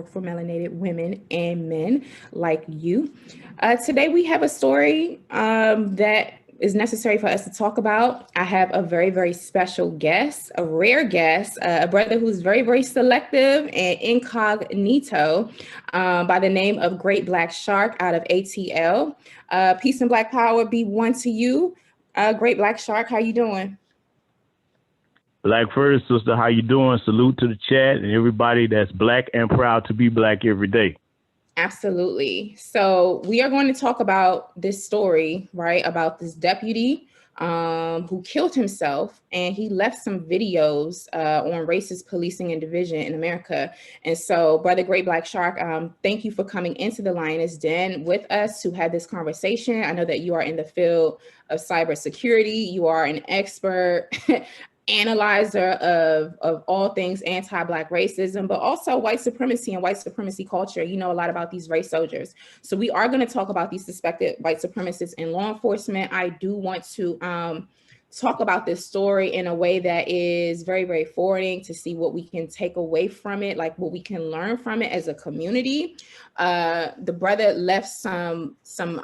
for melanated women and men like you. Today we have a story that is necessary for us to talk about. I have a very, very special guest, a rare guest, a brother who's very, very selective and incognito by the name of Great Black Shark out of ATL. Peace and Black Power be one to you. Great Black Shark, how you doing? Black first, sister, how you doing? Salute to the chat and everybody that's black and proud to be black every day. Absolutely. So we are going to talk about this story, right? About this deputy who killed himself, and he left some videos on racist policing and division in America. And so, Brother Great Black Shark, thank you for coming into the Lioness Den with us to have this conversation. I know that you are in the field of cybersecurity. You are an expert analyzer of all things anti-Black racism, but also white supremacy and white supremacy culture. You know a lot about these race soldiers. So we are going to talk about these suspected white supremacists in law enforcement. I do want to talk about this story in a way that is very, very forwarding to see what we can take away from it, like what we can learn from it as a community. The brother left some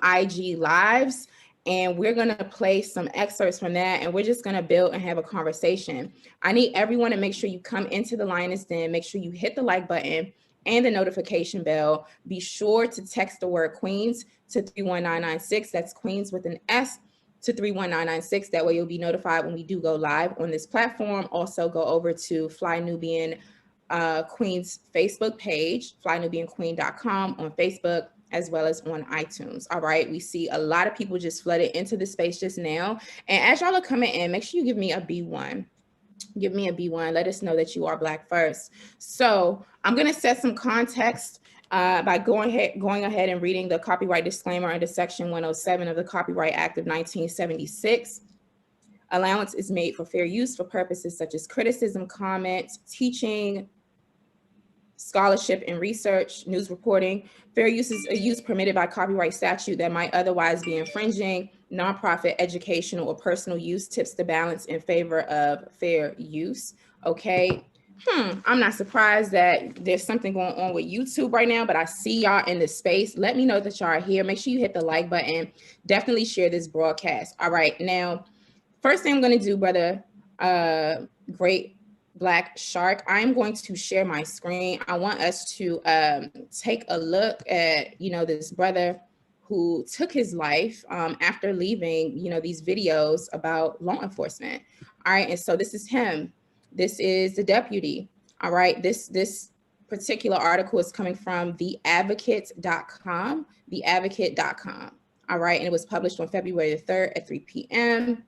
IG lives, and we're going to play some excerpts from that, and we're just going to build and have a conversation. I need everyone to make sure you come into the Lioness Den, make sure you hit the like button and the notification bell. Be sure to text the word Queens to 31996. That's Queens with an S to 31996. That way you'll be notified when we do go live on this platform. Also go over to Fly Nubian Queen's Facebook page, flynubianqueen.com on Facebook, as well as on iTunes. All right. We see a lot of people just flooded into the space just now. And as y'all are coming in, make sure you give me a B1. Give me a B1. Let us know that you are Black first. So I'm going to set some context by going ahead and reading the copyright disclaimer under Section 107 of the Copyright Act of 1976. Allowance is made for fair use for purposes such as criticism, comment, teaching, scholarship and research, news reporting. Fair use is a use permitted by copyright statute that might otherwise be infringing. Nonprofit, educational, or personal use tips the balance in favor of fair use. Okay. I'm not surprised that there's something going on with YouTube right now, but I see y'all in the space. Let me know that y'all are here. Make sure you hit the like button. Definitely share this broadcast. All right. Now, first thing I'm going to do, brother, Great Black Shark, I'm going to share my screen. I want us to take a look at, this brother who took his life after leaving, these videos about law enforcement. All right. And so this is him. This is the deputy. All right. This particular article is coming from theadvocate.com, theadvocate.com. All right. And it was published on February the 3rd at 3 p.m.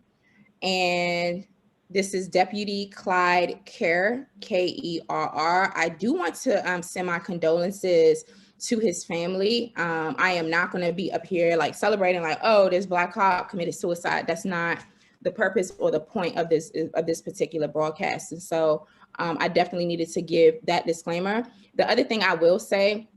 And this is Deputy Clyde Kerr, Kerr. I do want to send my condolences to his family. I am not going to be up here like celebrating like, oh, this Black cop committed suicide. That's not the purpose or the point of this particular broadcast. And so I definitely needed to give that disclaimer. The other thing I will say,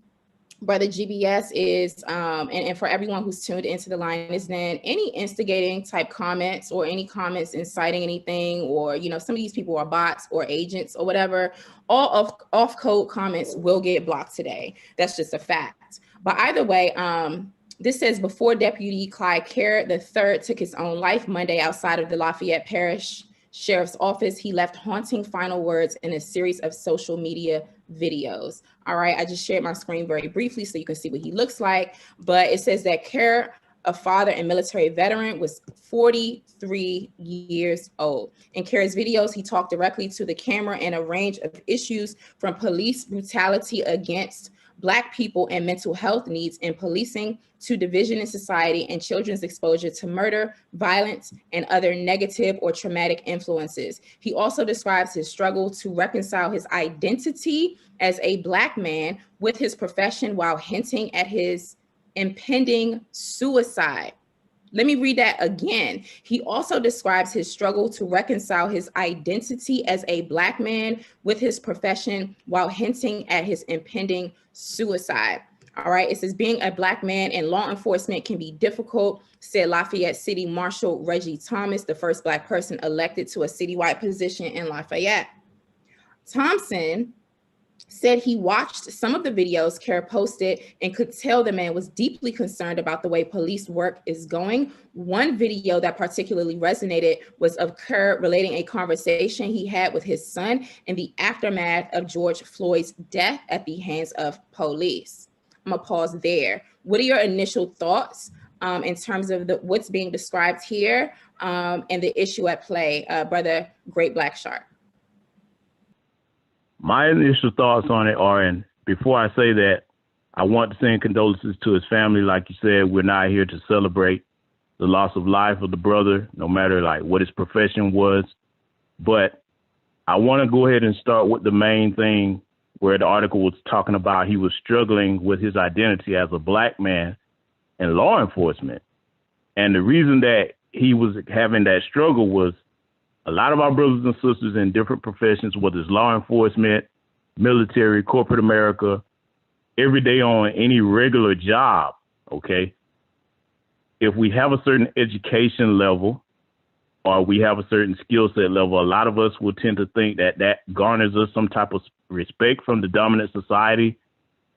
Brother GBS, is, and for everyone who's tuned into the Lioness Den, any instigating type comments or any comments inciting anything, or, some of these people are bots or agents or whatever, all of off-code comments will get blocked today. That's just a fact. But either way, this says, before Deputy Clyde Kerr III took his own life Monday outside of the Lafayette Parish Sheriff's Office, he left haunting final words in a series of social media videos. All right, I just shared my screen very briefly so you can see what he looks like. But it says that Kerr, a father and military veteran, was 43 years old. In Kerr's videos, he talked directly to the camera and a range of issues from police brutality against Black people and mental health needs in policing to division in society and children's exposure to murder, violence, and other negative or traumatic influences. He also describes his struggle to reconcile his identity as a Black man with his profession while hinting at his impending suicide. Let me read that again. He also describes his struggle to reconcile his identity as a Black man with his profession while hinting at his impending suicide. All right. It says, being a Black man in law enforcement can be difficult, said Lafayette City Marshal Reggie Thomas, the first Black person elected to a citywide position in Lafayette. Thompson said he watched some of the videos Kerr posted and could tell the man was deeply concerned about the way police work is going. One video that particularly resonated was of Kerr relating a conversation he had with his son in the aftermath of George Floyd's death at the hands of police. I'm gonna pause there. What are your initial thoughts in terms of what's being described here and the issue at play, Brother Great Black Shark? My initial thoughts on it are, and before I say that, I want to send condolences to his family. Like you said, we're not here to celebrate the loss of life of the brother, no matter like what his profession was. But I want to go ahead and start with the main thing where the article was talking about he was struggling with his identity as a black man in law enforcement. And the reason that he was having that struggle was a lot of our brothers and sisters in different professions, whether it's law enforcement, military, corporate America, every day on any regular job, okay? If we have a certain education level or we have a certain skill set level, a lot of us will tend to think that that garners us some type of respect from the dominant society,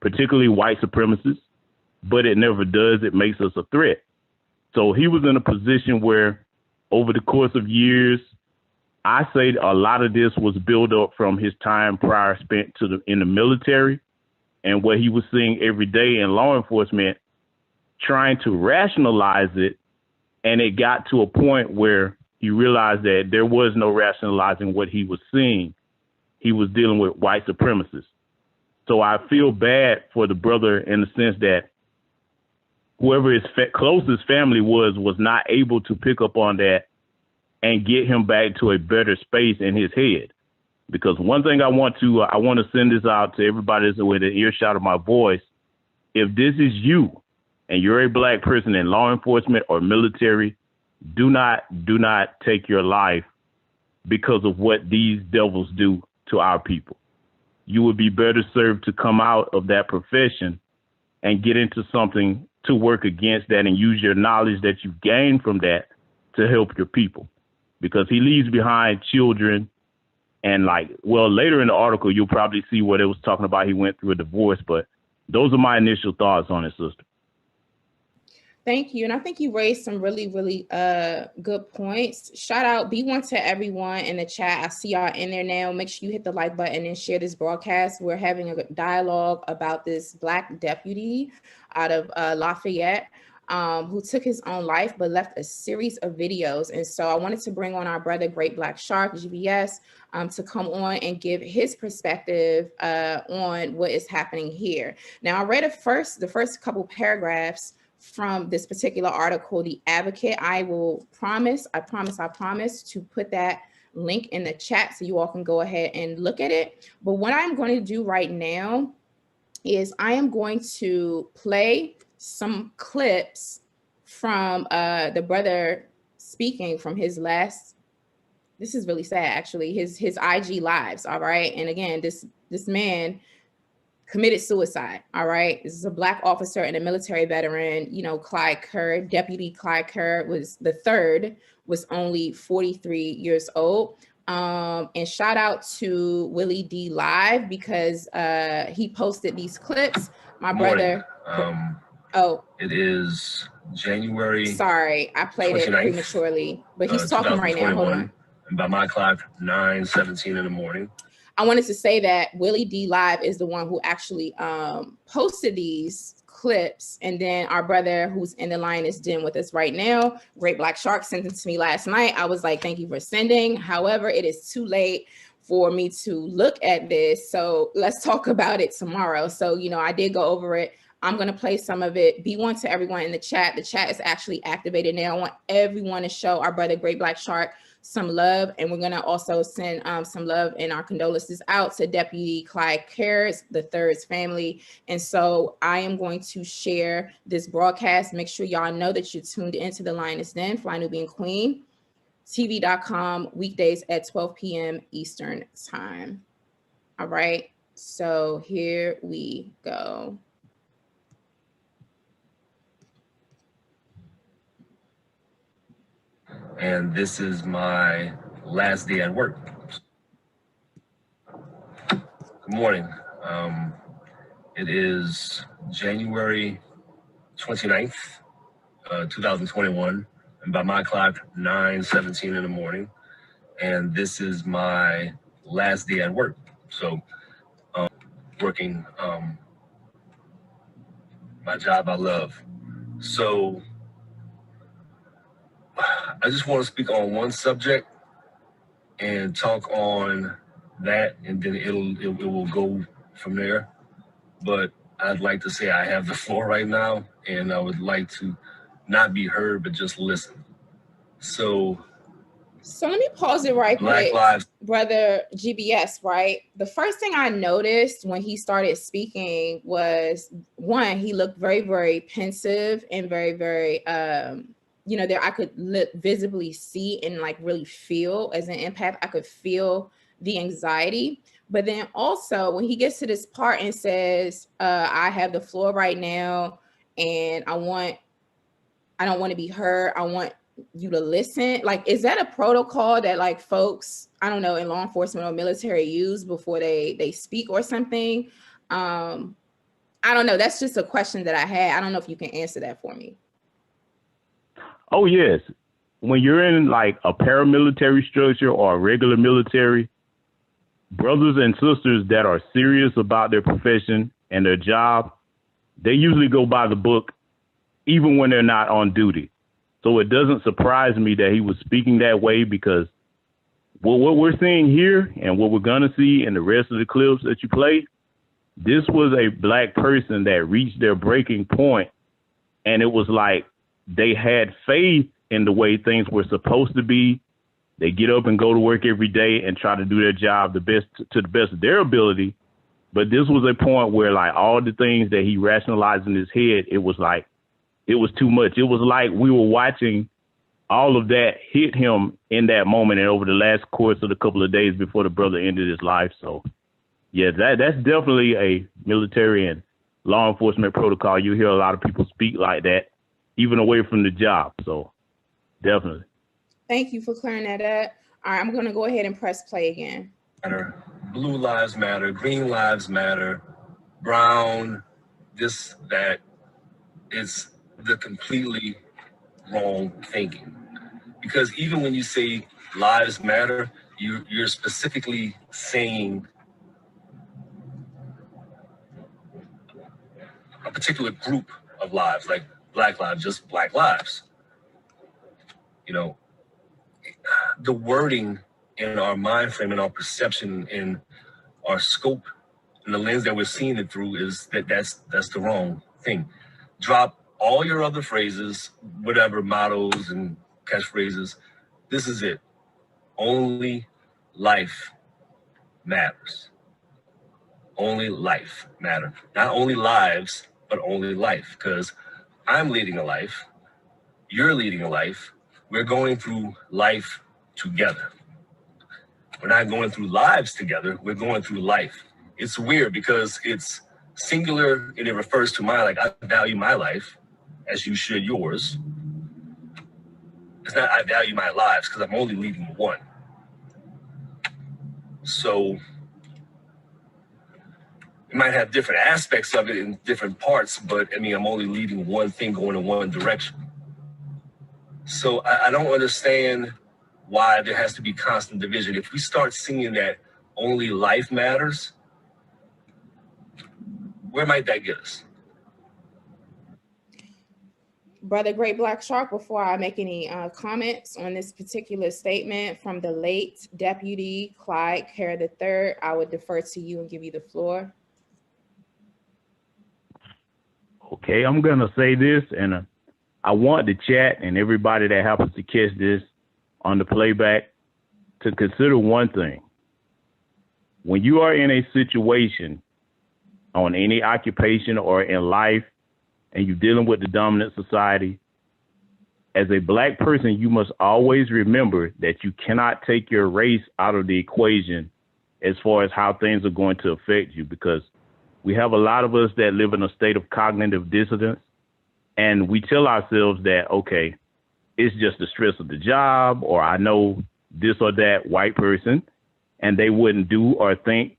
particularly white supremacists, but it never does. It makes us a threat. So he was in a position where over the course of years, I say a lot of this was built up from his time prior spent in the military and what he was seeing every day in law enforcement, trying to rationalize it. And it got to a point where he realized that there was no rationalizing what he was seeing. He was dealing with white supremacists. So I feel bad for the brother in the sense that whoever his closest family was not able to pick up on that and get him back to a better space in his head. Because one thing I want to send this out to everybody that's within earshot of my voice. If this is you and you're a black person in law enforcement or military, do not take your life because of what these devils do to our people. You would be better served to come out of that profession and get into something to work against that and use your knowledge that you gained from that to help your people. Because he leaves behind children and later in the article, you'll probably see what it was talking about. He went through a divorce, but those are my initial thoughts on it, sister. Thank you. And I think you raised some really, really good points. Shout out, be one to everyone in the chat. I see y'all in there now. Make sure you hit the like button and share this broadcast. We're having a dialogue about this black deputy out of Lafayette who took his own life, but left a series of videos. And so I wanted to bring on our brother, Great Black Shark, GBS, to come on and give his perspective on what is happening here. Now, I read the first couple paragraphs from this particular article, The Advocate. I promise to put that link in the chat so you all can go ahead and look at it. But what I'm going to do right now is I am going to play some clips from the brother speaking from his last, this is really sad actually, his IG lives, all right? And again, this man committed suicide, all right? This is a black officer and a military veteran, Clyde Kerr, Deputy Clyde Kerr was only 43 years old. And shout out to Willie D Live because he posted these clips. My brother. It is January. Sorry, I played it prematurely, but he's talking right now. Hold on. And by my clock, 9:17 in the morning. I wanted to say that Willie D Live is the one who actually posted these clips. And then our brother who's in the lioness den with us right now, Great Black Shark, sent it to me last night. I was like, thank you for sending. However, it is too late for me to look at this. So let's talk about it tomorrow. So, I did go over it. I'm going to play some of it. Be one to everyone in the chat. The chat is actually activated now. I want everyone to show our brother, Great Black Shark, some love. And we're going to also send some love and our condolences out to Deputy Clyde Kerr, the third's family. And so I am going to share this broadcast. Make sure y'all know that you're tuned into the Lioness Den, Fly Nubian Queen, TV.com, weekdays at 12 p.m. Eastern time. All right. So here we go. And this is my last day at work. Good morning. It is January 29th, 2021, and by my clock, 9:17 in the morning. And this is my last day at work. So working my job I love. So I just want to speak on one subject and talk on that, and then it will go from there. But I'd like to say I have the floor right now, and I would like to not be heard, but just listen. So let me pause it right quick, Brother GBS, right? The first thing I noticed when he started speaking was, one, he looked very, very pensive and very, very, there I could visibly see and like really feel as an empath, I could feel the anxiety. But then also when he gets to this part and says, I have the floor right now and I don't want to be heard, I want you to listen. Like, is that a protocol that like folks, I don't know, in law enforcement or military use before they speak or something? I don't know. That's just a question that I had. I don't know if you can answer that for me. Oh, yes. When you're in like a paramilitary structure or a regular military, brothers and sisters that are serious about their profession and their job, they usually go by the book, even when they're not on duty. So it doesn't surprise me that he was speaking that way, because what we're seeing here and what we're going to see in the rest of the clips that you play, this was a black person that reached their breaking point, and it was like they had faith in the way things were supposed to be. They get up and go to work every day and try to do their job to the best of their ability. But this was a point where like all the things that he rationalized in his head, it was like, it was too much. It was like we were watching all of that hit him in that moment and over the last course of the couple of days before the brother ended his life. So, yeah, that's definitely a military and law enforcement protocol. You hear a lot of people speak like that, even away from the job. So, definitely. Thank you for clearing that up. All right, I'm going to go ahead and press play again. Blue lives matter, green lives matter, brown, this, that. It's the completely wrong thinking. Because even when you say lives matter, you're specifically saying a particular group of lives, like black lives, just black lives. You know, the wording in our mind frame and our perception and our scope and the lens that we're seeing it through is that's the wrong thing. Drop all your other phrases, whatever mottos and catchphrases. This is it. Only life matters. Only life matters. Not only lives, but only life. Because I'm leading a life. You're leading a life. We're going through life together. We're not going through lives together. We're going through life. It's weird because it's singular and it refers to like I value my life as you should yours. It's not I value my lives because I'm only leading one. So you might have different aspects of it in different parts, but I mean, I'm only leading one thing going in one direction. So I don't understand why there has to be constant division. If we start seeing that only life matters, where might that get us? Brother Great Black Shark, before I make any comments on this particular statement from the late Deputy Clyde Kerr III, I would defer to you and give you the floor. Okay, I'm going to say this, and I want the chat and everybody that happens to catch this on the playback to consider one thing. When you are in a situation on any occupation or in life, and you're dealing with the dominant society, as a black person, you must always remember that you cannot take your race out of the equation as far as how things are going to affect you, because we have a lot of us that live in a state of cognitive dissonance, and we tell ourselves that, okay, it's just the stress of the job, or I know this or that white person, and they wouldn't do or think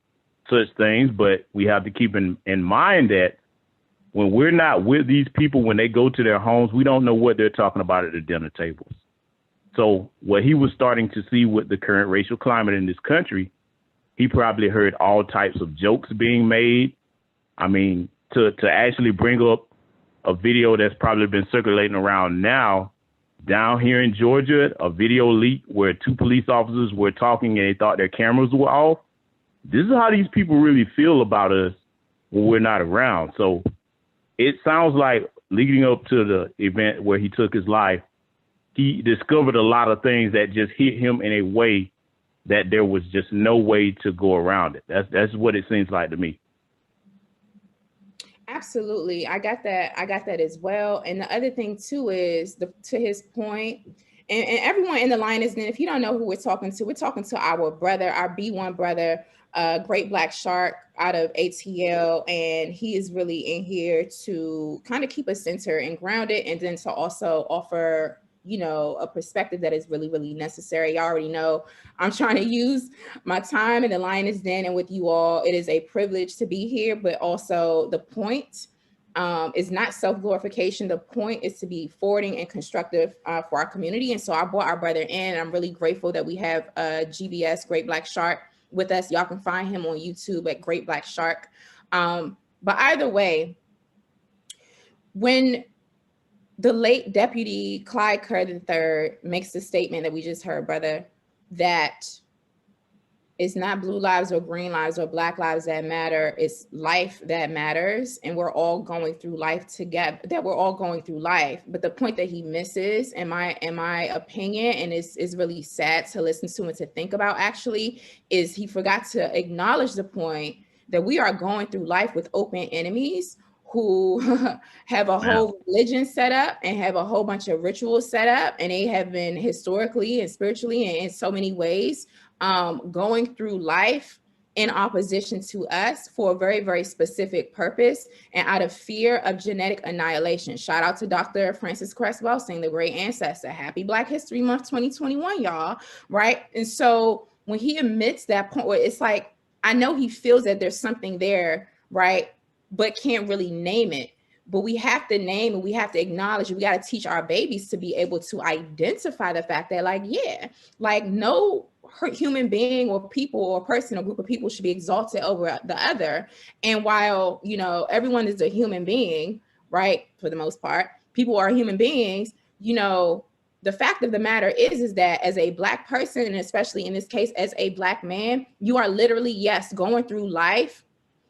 such things, but we have to keep in mind that when we're not with these people, when they go to their homes, we don't know what they're talking about at the dinner tables. So what he was starting to see with the current racial climate in this country, he probably heard all types of jokes being made. I mean, to actually bring up a video that's probably been circulating around now, down here in Georgia, a video leak where 2 police officers were talking and they thought their cameras were off. This is how these people really feel about us when we're not around. So it sounds like leading up to the event where he took his life, he discovered a lot of things that just hit him in a way that there was just no way to go around it. That's what it seems like to me. Absolutely. I got that as well. And the other thing too is to his point, and everyone in the line is, and if you don't know who we're talking to our brother, our B1 brother, Great Black Shark out of ATL. And he is really in here to kind of keep us centered and grounded, and then to also offer, you know, a perspective that is really, really necessary. Y'all already know I'm trying to use my time in the Lioness Den and with you all. It is a privilege to be here, but also the point is not self-glorification. The point is to be forwarding and constructive for our community. And so I brought our brother in. I'm really grateful that we have GBS, Great Black Shark, with us. Y'all can find him on YouTube at Great Black Shark. But either way, when the late Deputy Clyde Kerr III makes the statement that we just heard, brother, that it's not blue lives or green lives or black lives that matter, it's life that matters. And we're all going through life together, that we're all going through life. But the point that he misses, in my opinion, and is really sad to listen to and to think about actually, is he forgot to acknowledge the point that we are going through life with open enemies who have a whole religion set up and have a whole bunch of rituals set up. And they have been historically and spiritually and in so many ways going through life in opposition to us for a very, very specific purpose and out of fear of genetic annihilation. Shout out to Dr. Francis Cress Welsing, the great ancestor. Happy Black History Month 2021, y'all, right? And so when he admits that point where it's like, I know he feels that there's something there, right? But can't really name it. But we have to name and we have to acknowledge, we got to teach our babies to be able to identify the fact that, like, yeah, like no human being or people or person or group of people should be exalted over the other. And while, you know, everyone is a human being, right? For the most part, people are human beings, you know, the fact of the matter is that as a Black person, and especially in this case, as a Black man, you are literally, yes, going through life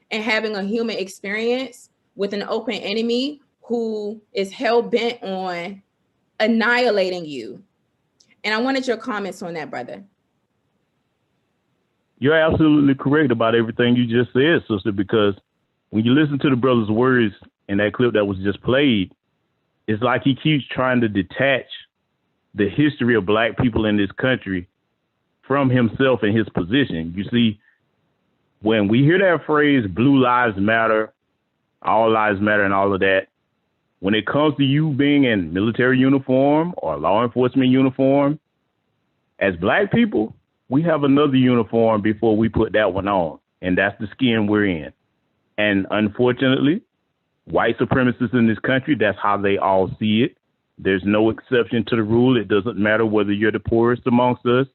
and having a human experience with an open enemy who is hell-bent on annihilating you. And I wanted your comments on that, brother. You're absolutely correct about everything you just said, sister, because when you listen to the brother's words in that clip that was just played, it's like he keeps trying to detach the history of Black people in this country from himself and his position. You see, when we hear that phrase, blue lives matter, all lives matter and all of that, when it comes to you being in military uniform or law enforcement uniform, as Black people, we have another uniform before we put that one on, and that's the skin we're in. And unfortunately, white supremacists in this country, that's how they all see it. There's no exception to the rule. It doesn't matter whether you're the poorest amongst us,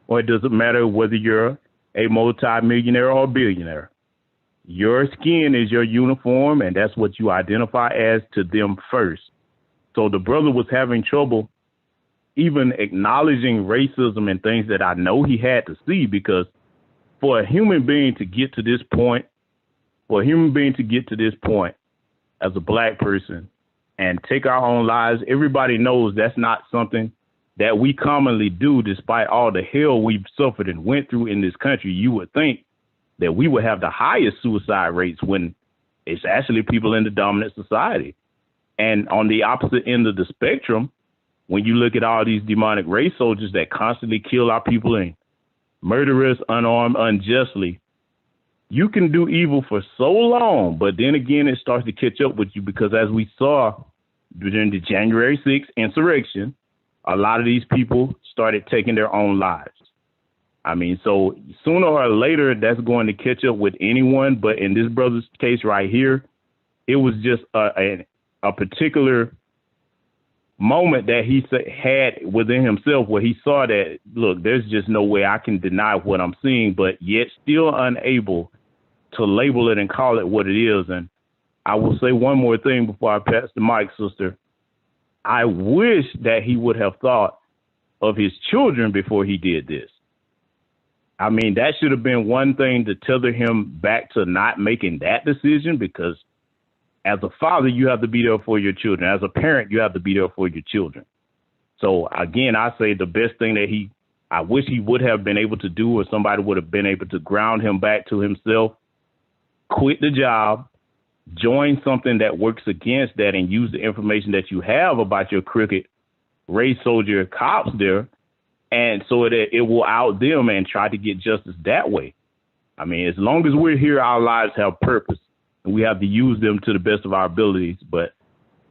or it doesn't matter whether you're a multi-millionaire or a billionaire. Your skin is your uniform, and that's what you identify as to them first. So the brother was having trouble even acknowledging racism and things that I know he had to see, because for a human being to get to this point, as a Black person and take our own lives, everybody knows that's not something that we commonly do, despite all the hell we've suffered and went through in this country. You would think that we would have the highest suicide rates when it's actually people in the dominant society. And on the opposite end of the spectrum, when you look at all these demonic race soldiers that constantly kill our people and murder us unarmed, unjustly, you can do evil for so long, but then again, it starts to catch up with you, because as we saw during the January 6th insurrection, a lot of these people started taking their own lives. I mean, so sooner or later, that's going to catch up with anyone. But in this brother's case right here, it was just a particular moment that he had within himself where he saw that, look, there's just no way I can deny what I'm seeing, but yet still unable to label it and call it what it is. And I will say one more thing before I pass the mic, sister. I wish that he would have thought of his children before he did this. I mean, that should have been one thing to tether him back to not making that decision, because as a father, you have to be there for your children. As a parent, you have to be there for your children. So again, I say the best thing that I wish he would have been able to do, or somebody would have been able to ground him back to himself, quit the job, join something that works against that, and use the information that you have about your crooked race soldier cops there, and so that it will out them and try to get justice that way. I mean, as long as we're here, our lives have purpose, and we have to use them to the best of our abilities. But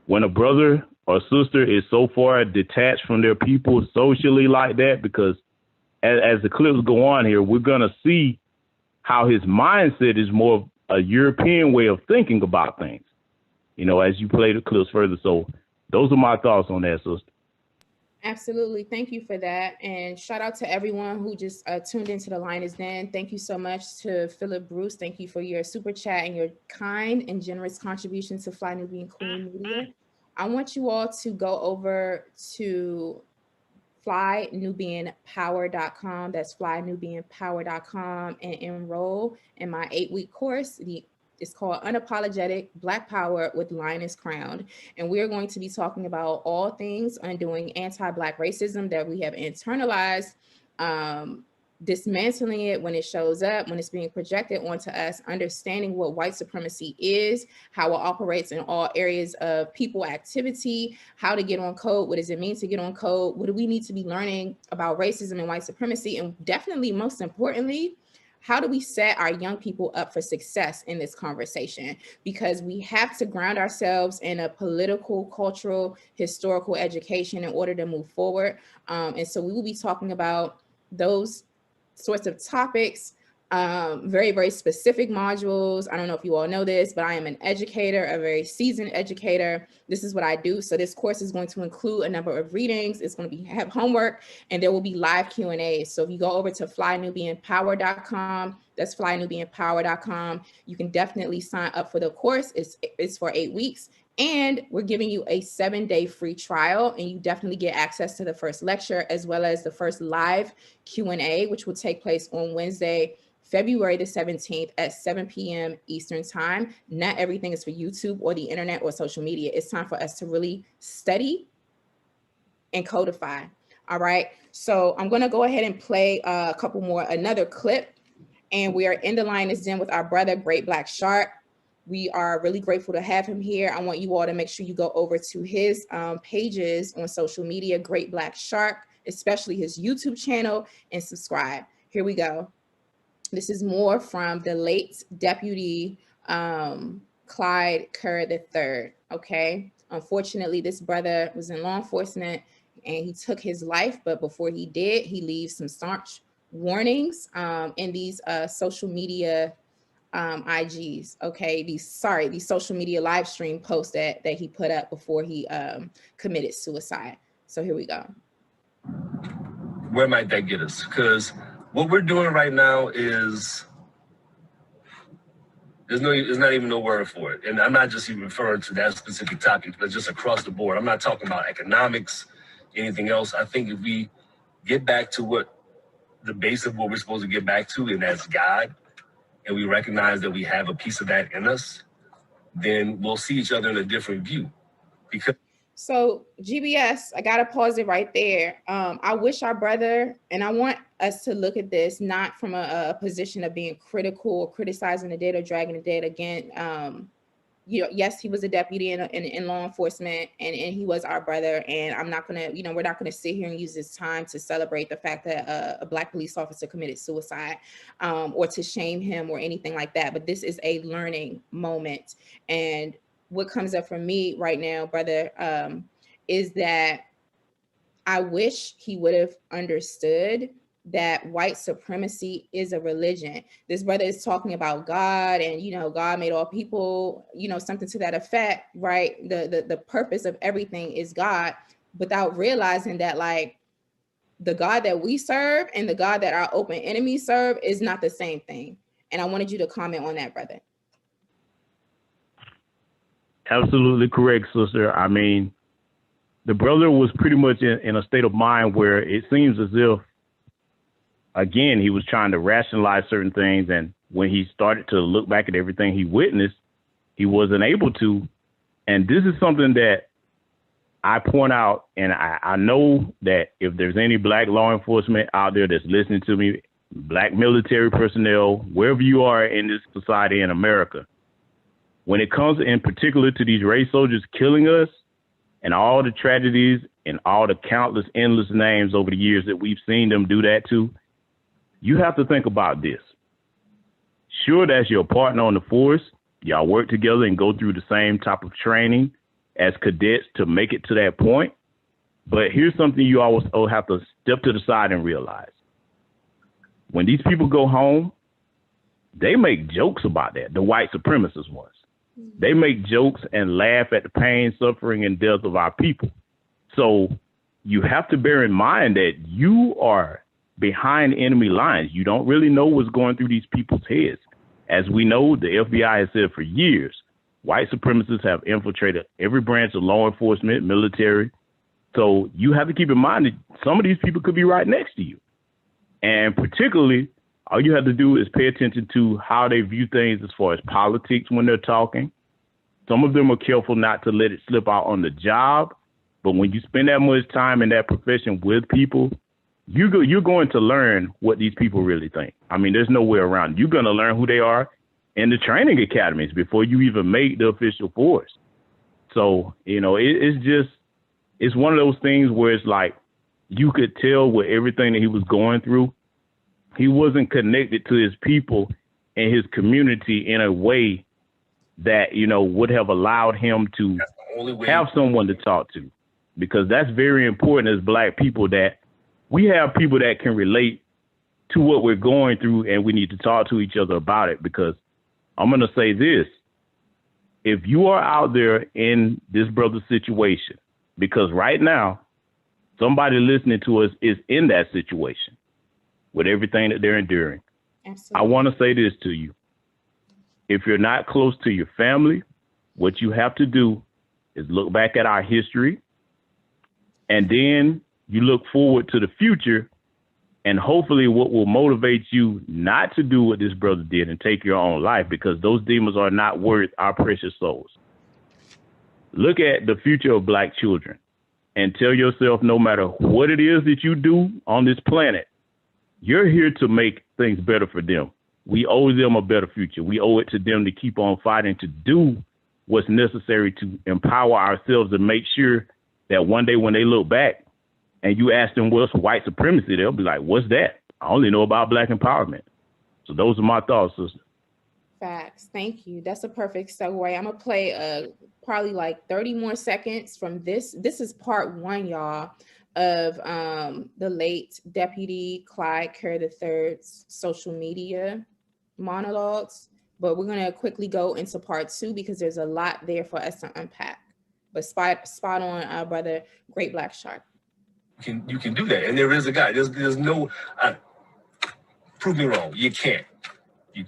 when a brother or sister is so far detached from their people socially like that, because as the clips go on here, we're going to see how his mindset is more of a European way of thinking about things, you know, as you play the clips further. So those are my thoughts on that, sister. Absolutely. Thank you for that. And shout out to everyone who just tuned into the Lioness Den. Thank you so much to Philip Bruce. Thank you for your super chat and your kind and generous contribution to Fly Nubian Queen Media. I want you all to go over to flynubianpower.com. That's flynubianpower.com, and enroll in my 8-week course. It's called Unapologetic Black Power with Lioness Crowned. And we're going to be talking about all things undoing anti-Black racism that we have internalized, dismantling it when it shows up, when it's being projected onto us, understanding what white supremacy is, how it operates in all areas of people activity, how to get on code, what does it mean to get on code, what do we need to be learning about racism and white supremacy, and definitely, most importantly, how do we set our young people up for success in this conversation? Because we have to ground ourselves in a political, cultural, historical education in order to move forward. And so we will be talking about those sorts of topics, very, very specific modules. I don't know if you all know this, but I am an educator, a very seasoned educator. This is what I do. So this course is going to include a number of readings. It's going to have homework, and there will be live Q&A. So if you go over to flynubianpower.com, that's flynubianpower.com, you can definitely sign up for the course. It's for 8 weeks. And we're giving you a 7-day free trial, and you definitely get access to the first lecture as well as the first live Q&A, which will take place on Wednesday, February the 17th at 7 p.m. Eastern time. Not everything is for YouTube or the internet or social media. It's time for us to really study and codify. All right. So I'm going to go ahead and play another clip. And we are in the Lioness Den with our brother, Great Black Shark. We are really grateful to have him here. I want you all to make sure you go over to his pages on social media, Great Black Shark, especially his YouTube channel, and subscribe. Here we go. This is more from the late Deputy Clyde Kerr III, okay? Unfortunately, this brother was in law enforcement and he took his life, but before he did, he leaves some staunch warnings in these social media IGs, okay? These social media live stream posts that he put up before he committed suicide. So here we go. Where might that get us? Because what we're doing right now is, there's not even no word for it. And I'm not just even referring to that specific topic, but just across the board. I'm not talking about economics, anything else. I think if we get back to what the base of what we're supposed to get back to, and that's God, and we recognize that we have a piece of that in us, then we'll see each other in a different view. Because so GBS, I got to pause it right there. I wish our brother, and I want us to look at this not from a position of being critical or criticizing the dead or dragging the dead again. Yes, he was a deputy in law enforcement, and he was our brother. And I'm not going to, we're not going to sit here and use this time to celebrate the fact that a Black police officer committed suicide or to shame him or anything like that. But this is a learning moment. And what comes up for me right now, brother, is that I wish he would have understood that white supremacy is a religion. This brother is talking about God and, you know, God made all people, you know, something to that effect, right? The purpose of everything is God, without realizing that, like, the God that we serve and the God that our open enemies serve is not the same thing. And I wanted you to comment on that, brother. Absolutely correct, sister. I mean, the brother was pretty much in a state of mind where it seems as if, again, he was trying to rationalize certain things. And when he started to look back at everything he witnessed, he wasn't able to. And this is something that I point out, and I know that if there's any black law enforcement out there that's listening to me, black military personnel, wherever you are in this society in America, when it comes in particular to these race soldiers killing us and all the tragedies and all the countless endless names over the years that we've seen them do that to, you have to think about this. Sure, that's your partner on the force. Y'all work together and go through the same type of training as cadets to make it to that point. But here's something you always have to step to the side and realize. When these people go home, they make jokes about that, the white supremacist ones. They make jokes and laugh at the pain, suffering, and death of our people. So you have to bear in mind that you are behind enemy lines. You don't really know what's going through these people's heads. As we know, the FBI has said for years, white supremacists have infiltrated every branch of law enforcement, military. So you have to keep in mind that some of these people could be right next to you. And particularly, all you have to do is pay attention to how they view things as far as politics when they're talking. Some of them are careful not to let it slip out on the job. But when you spend that much time in that profession with people, you're going to learn what these people really think. I mean, there's no way around it. You're going to learn who they are in the training academies before you even make the official force. So, you know, it's one of those things where it's like you could tell with everything that he was going through, he wasn't connected to his people and his community in a way that, you know, would have allowed him to have someone to talk to, because that's very important as Black people, that we have people that can relate to what we're going through, and we need to talk to each other about it. Because I'm going to say this, if you are out there in this brother's situation, because right now, somebody listening to us is in that situation with everything that they're enduring. Absolutely. I want to say this to you. If you're not close to your family, what you have to do is look back at our history, and then you look forward to the future, and hopefully what will motivate you not to do what this brother did and take your own life, because those demons are not worth our precious souls. Look at the future of Black children and tell yourself, no matter what it is that you do on this planet, you're here to make things better for them. We owe them a better future. We owe it to them to keep on fighting, to do what's necessary to empower ourselves and make sure that one day when they look back and you ask them what's white supremacy, they'll be like, what's that? I only know about Black empowerment. So those are my thoughts, sister. Facts. Thank you. That's a perfect segue. I'm going to play probably like 30 more seconds from this. This is part one, y'all, of the late Deputy Clyde Kerr III's social media monologues. But we're going to quickly go into part two because there's a lot there for us to unpack. But spot on, brother, Great Black Shark. You can do that. And there is a guy. There's no, prove me wrong. You can't.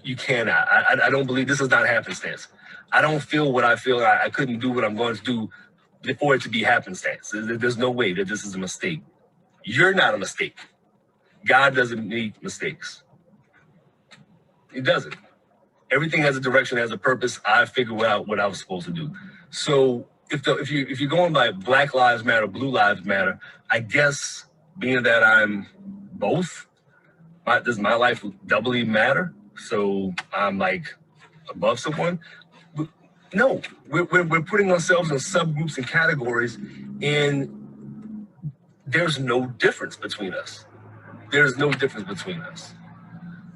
You cannot. I don't believe this is not happenstance. I don't feel what I feel. I couldn't do what I'm going to do for it to be happenstance. There's no way that this is a mistake. You're not a mistake. God doesn't make mistakes. He doesn't. Everything has a direction, has a purpose. I figured out what I was supposed to do. So if you're going by Black Lives Matter, Blue Lives Matter, I guess being that I'm both, does my life doubly matter? So I'm like above someone? No, we're putting ourselves in subgroups and categories, and there's no difference between us. There's no difference between us.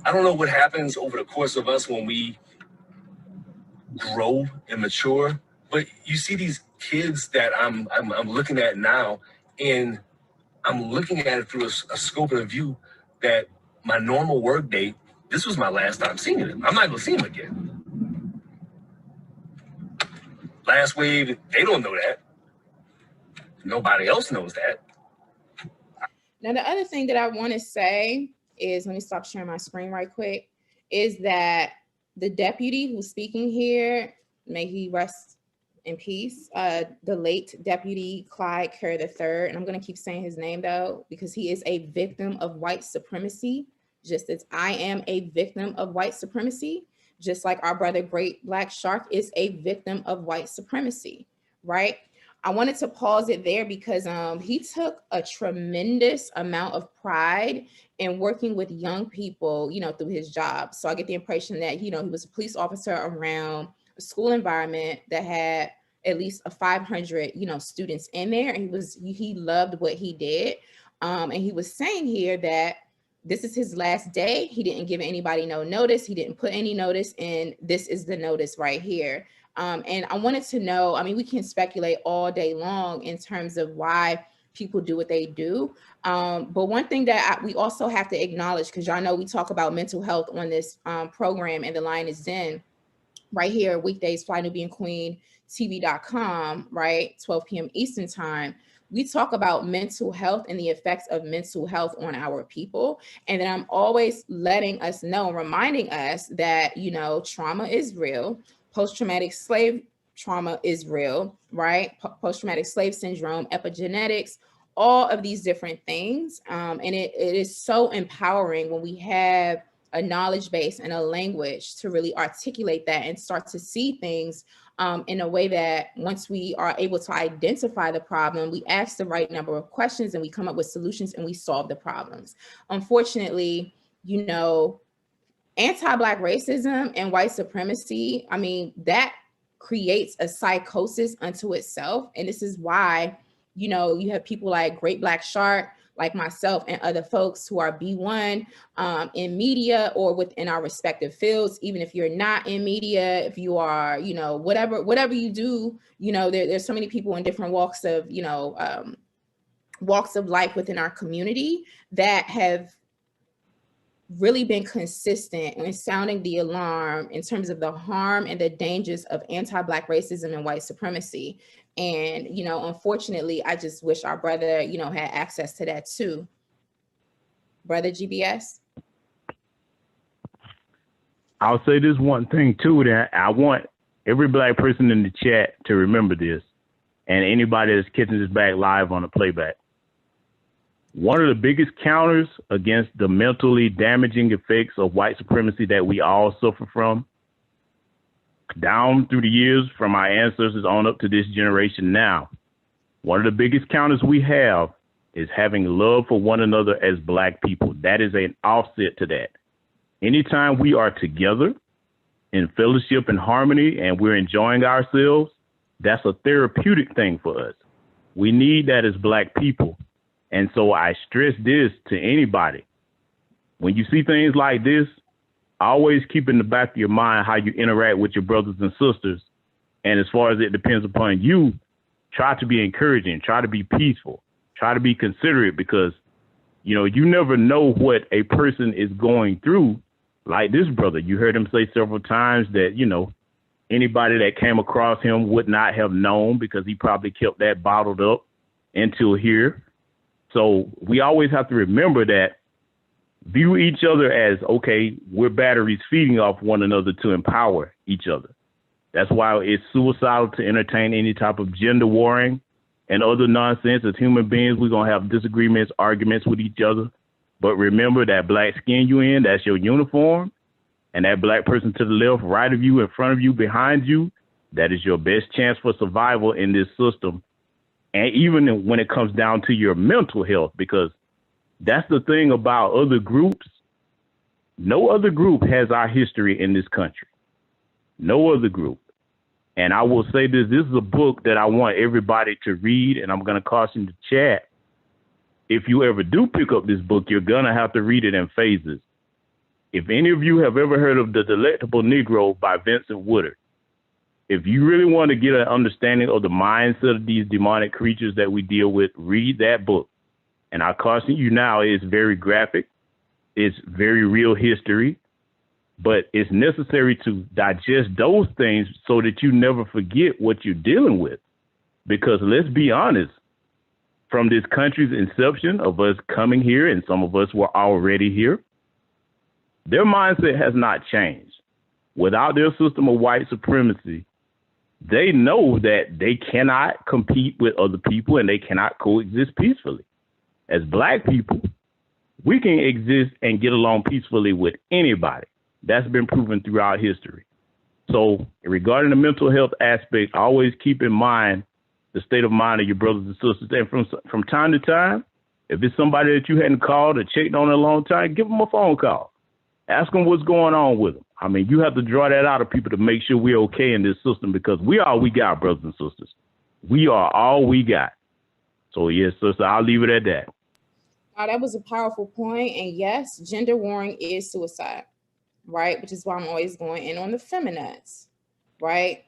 I don't know what happens over the course of us when we grow and mature, but you see these kids that I'm looking at now, and I'm looking at it through a scope and a view that my normal work day, this was my last time seeing him. I'm not going to see him again. Last wave, they don't know that. Nobody else knows that. Now, the other thing that I want to say is, let me stop sharing my screen right quick, is that the deputy who's speaking here, may he rest in peace, the late Deputy Clyde Kerr III, and I'm going to keep saying his name though, because he is a victim of white supremacy, just as I am a victim of white supremacy, just like our brother Great Black Shark is a victim of white supremacy, right? I wanted to pause it there because he took a tremendous amount of pride in working with young people, you know, through his job. So I get the impression that, you know, he was a police officer around a school environment that had at least a 500, you know, students in there. And he loved what he did. And he was saying here that this is his last day. He didn't give anybody no notice. He didn't put any notice, and this is the notice right here. And I wanted to know, I mean, we can speculate all day long in terms of why people do what they do. But one thing that we also have to acknowledge, because y'all know we talk about mental health on this program, and The Lion is Den, right here, weekdays, Fly Nubian Queen, TV.com, right, 12 p.m. Eastern time. We talk about mental health and the effects of mental health on our people. And then I'm always letting us know, reminding us that, you know, trauma is real. Post-traumatic slave trauma is real, right? Post-traumatic slave syndrome, epigenetics, all of these different things. And it is so empowering when we have a knowledge base and a language to really articulate that and start to see things in a way that once we are able to identify the problem, we ask the right number of questions and we come up with solutions and we solve the problems. Unfortunately, you know, anti-Black racism and white supremacy, I mean, that creates a psychosis unto itself. And this is why, you know, you have people like Great Black Shark, like myself and other folks who are B1 in media or within our respective fields. Even if you're not in media, if you are, you know, whatever you do, you know, there's so many people in different walks of, you know, walks of life within our community that have really been consistent in sounding the alarm in terms of the harm and the dangers of anti-Black racism and white supremacy. And, you know, unfortunately, I just wish our brother, you know, had access to that too. Brother GBS? I'll say this one thing too, that I want every Black person in the chat to remember this, and anybody that's catching this back live on the playback. One of the biggest counters against the mentally damaging effects of white supremacy that we all suffer from, down through the years from our ancestors on up to this generation now, one of the biggest counters we have is having love for one another as Black people. That is an offset to that. Anytime we are together in fellowship and harmony and we're enjoying ourselves, that's a therapeutic thing for us. We need that as Black people. And so I stress this to anybody. When you see things like this, always keep in the back of your mind how you interact with your brothers and sisters. And as far as it depends upon you, try to be encouraging, try to be peaceful, try to be considerate, because, you know, you never know what a person is going through. Like this brother, you heard him say several times that, you know, anybody that came across him would not have known because he probably kept that bottled up until here. So we always have to remember that, view each other as, okay, we're batteries feeding off one another to empower each other. That's why it's suicidal to entertain any type of gender warring and other nonsense. As human beings, we're going to have disagreements, arguments with each other. But remember that Black skin you in, that's your uniform. And that Black person to the left, right of you, in front of you, behind you, that is your best chance for survival in this system. And even when it comes down to your mental health, because that's the thing about other groups. No other group has our history in this country. No other group. And I will say this is a book that I want everybody to read, and I'm going to caution the chat. If you ever do pick up this book, you're going to have to read it in phases. If any of you have ever heard of The Delectable Negro by Vincent Woodard, if you really want to get an understanding of the mindset of these demonic creatures that we deal with, read that book. And I caution you now, it's very graphic. It's very real history, but it's necessary to digest those things so that you never forget what you're dealing with. Because let's be honest, from this country's inception of us coming here, and some of us were already here, their mindset has not changed. Without their system of white supremacy, they know that they cannot compete with other people and they cannot coexist peacefully. As Black people, we can exist and get along peacefully with anybody. That's been proven throughout history. So regarding the mental health aspect, always keep in mind the state of mind of your brothers and sisters. And from time to time, if it's somebody that you hadn't called or checked on in a long time, give them a phone call. Ask them what's going on with them. I mean, you have to draw that out of people to make sure we're okay in this system, because we are all we got, brothers and sisters. We are all we got. So, yes, sister, I'll leave it at that. Oh, that was a powerful point. And yes, gender warring is suicide, right? Which is why I'm always going in on the feminists, right?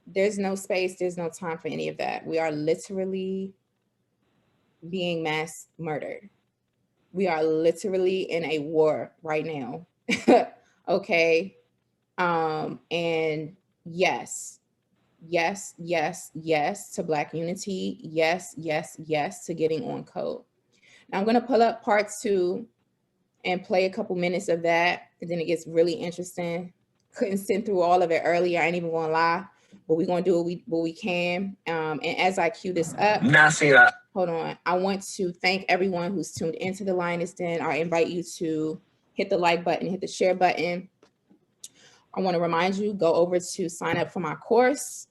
There's no space, there's no time for any of that. We are literally being mass murdered. We are literally in a war right now. Okay. And yes to Black unity. Yes to getting on code. Now I'm going to pull up part 2 and play a couple minutes of that. And then it gets really interesting. Couldn't sit through all of it earlier. I ain't even going to lie, but we're going to do what we can. And as I cue this up, hold on. I want to thank everyone who's tuned into the Lioness Den. I invite you to hit the like button, hit the share button. I want to remind you, go over to sign up for my course.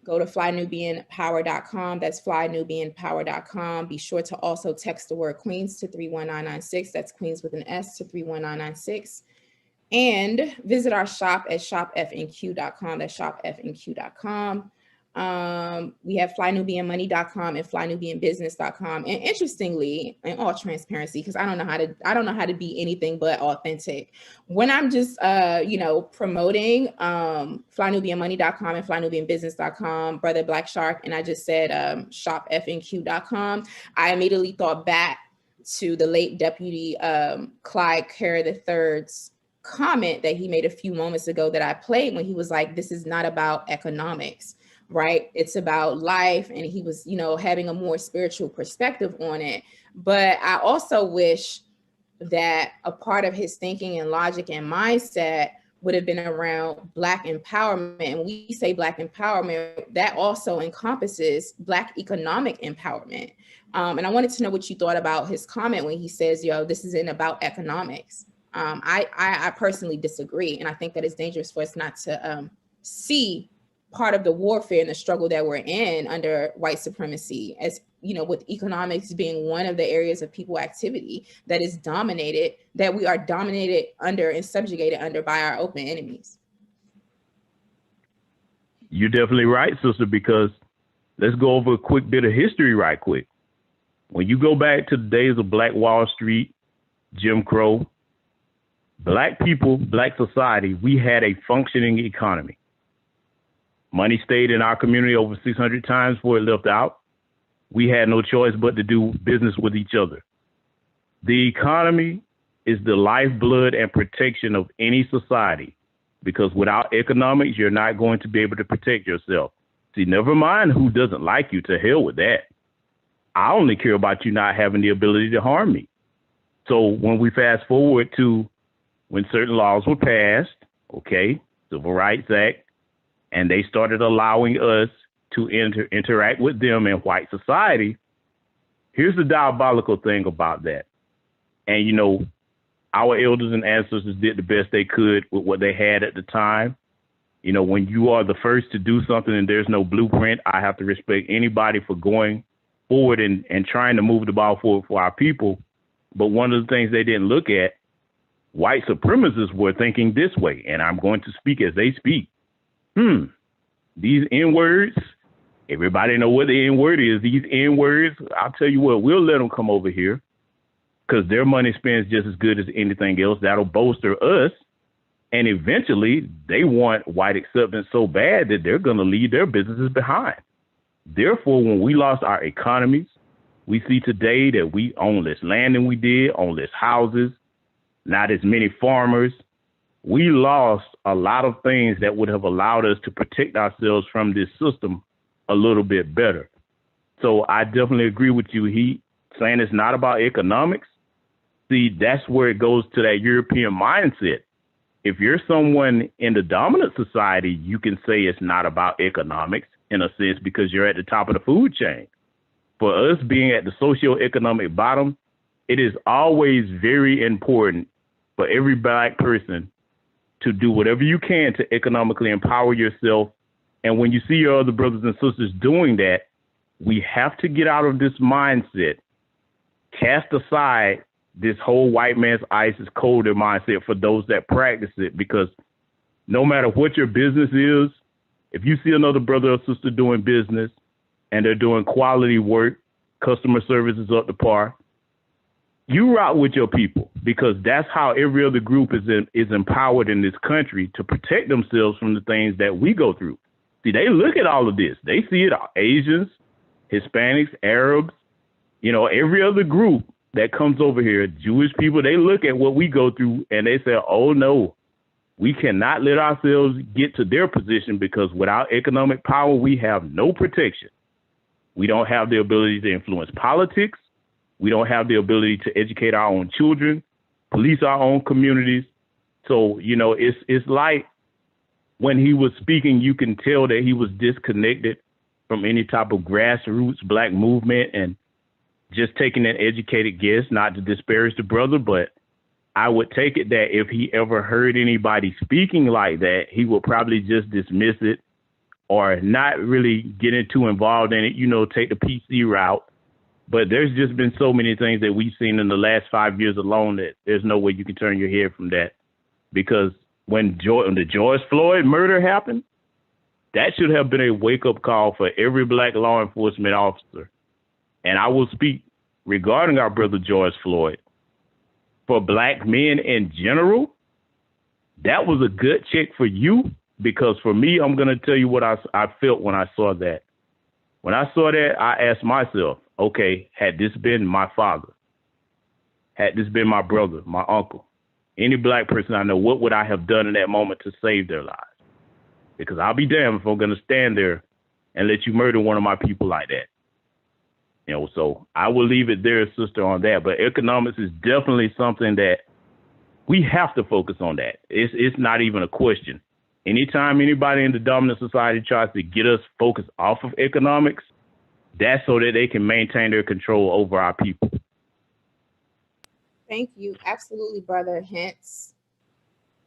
Go to flynubianpower.com. That's flynubianpower.com. Be sure to also text the word Queens to 31996. That's Queens with an S to 31996. And visit our shop at shopfnq.com. That's shopfnq.com. We have flynubianmoney.com and flynubianbusiness.com. And interestingly, in all transparency, because I don't know how to be anything but authentic. When I'm just promoting flynubianmoney.com and flynubianbusiness.com, Brother Black Shark, and I just said shopfnq.com, I immediately thought back to the late Deputy Clyde Kerr III's comment that he made a few moments ago that I played, when he was like, this is not about economics, right? It's about life. And he was, having a more spiritual perspective on it. But I also wish that a part of his thinking and logic and mindset would have been around Black empowerment. And when we say Black empowerment, that also encompasses Black economic empowerment. And I wanted to know what you thought about his comment when he says, this isn't about economics. I personally disagree. And I think that it's dangerous for us not to see part of the warfare and the struggle that we're in under white supremacy, as with economics being one of the areas of people activity that we are dominated under and subjugated under by our open enemies. You're definitely right, sister, because let's go over a quick bit of history right quick. When you go back to the days of Black Wall Street, Jim Crow, Black people, Black society, we had a functioning economy. Money stayed in our community over 600 times before it left out. We had no choice but to do business with each other. The economy is the lifeblood and protection of any society, because without economics, you're not going to be able to protect yourself. See, never mind who doesn't like you, to hell with that. I only care about you not having the ability to harm me. So when we fast forward to when certain laws were passed, Civil Rights Act, and they started allowing us to interact with them in white society, here's the diabolical thing about that. And, our elders and ancestors did the best they could with what they had at the time. When you are the first to do something and there's no blueprint, I have to respect anybody for going forward and trying to move the ball forward for our people. But one of the things they didn't look at, white supremacists were thinking this way, and I'm going to speak as they speak. These N-words, everybody know what the N-word is. These N-words, I'll tell you what, we'll let them come over here because their money spends just as good as anything else. That'll bolster us. And eventually they want white acceptance so bad that they're going to leave their businesses behind. Therefore, when we lost our economies, we see today that we own less land than we did, own less houses. not as many farmers. We lost a lot of things that would have allowed us to protect ourselves from this system a little bit better. So I definitely agree with you, Heat, saying it's not about economics. See, that's where it goes to that European mindset. If you're someone in the dominant society, you can say it's not about economics in a sense because you're at the top of the food chain. For us being at the socioeconomic bottom, it is always very important for every Black person to do whatever you can to economically empower yourself. And when you see your other brothers and sisters doing that, we have to get out of this mindset, cast aside this whole white man's ice is colder mindset for those that practice it, because no matter what your business is, if you see another brother or sister doing business and they're doing quality work, customer service is up to par, you rock with your people, because that's how every other group is empowered in this country to protect themselves from the things that we go through. See, they look at all of this. They see it, Asians, Hispanics, Arabs, every other group that comes over here, Jewish people, they look at what we go through and they say, oh no, we cannot let ourselves get to their position, because without economic power, we have no protection. We don't have the ability to influence politics. We don't have the ability to educate our own children, police our own communities. So, it's like when he was speaking, you can tell that he was disconnected from any type of grassroots Black movement and just taking an educated guess, not to disparage the brother, but I would take it that if he ever heard anybody speaking like that, he would probably just dismiss it or not really get too involved in it, take the PC route. But there's just been so many things that we've seen in the last 5 years alone that there's no way you can turn your head from that. Because when the George Floyd murder happened, that should have been a wake-up call for every Black law enforcement officer. And I will speak regarding our brother George Floyd. For Black men in general, that was a good check for you, because for me, I'm going to tell you what I felt when I saw that. When I saw that, I asked myself, okay, had this been my father, had this been my brother, my uncle, any Black person I know, what would I have done in that moment to save their lives? Because I'll be damned if I'm going to stand there and let you murder one of my people like that. So I will leave it there, sister, on that. But economics is definitely something that we have to focus on. That it's not even a question. Anytime anybody in the dominant society tries to get us focused off of economics, that's so that they can maintain their control over our people. Thank you. Absolutely, brother. Hence,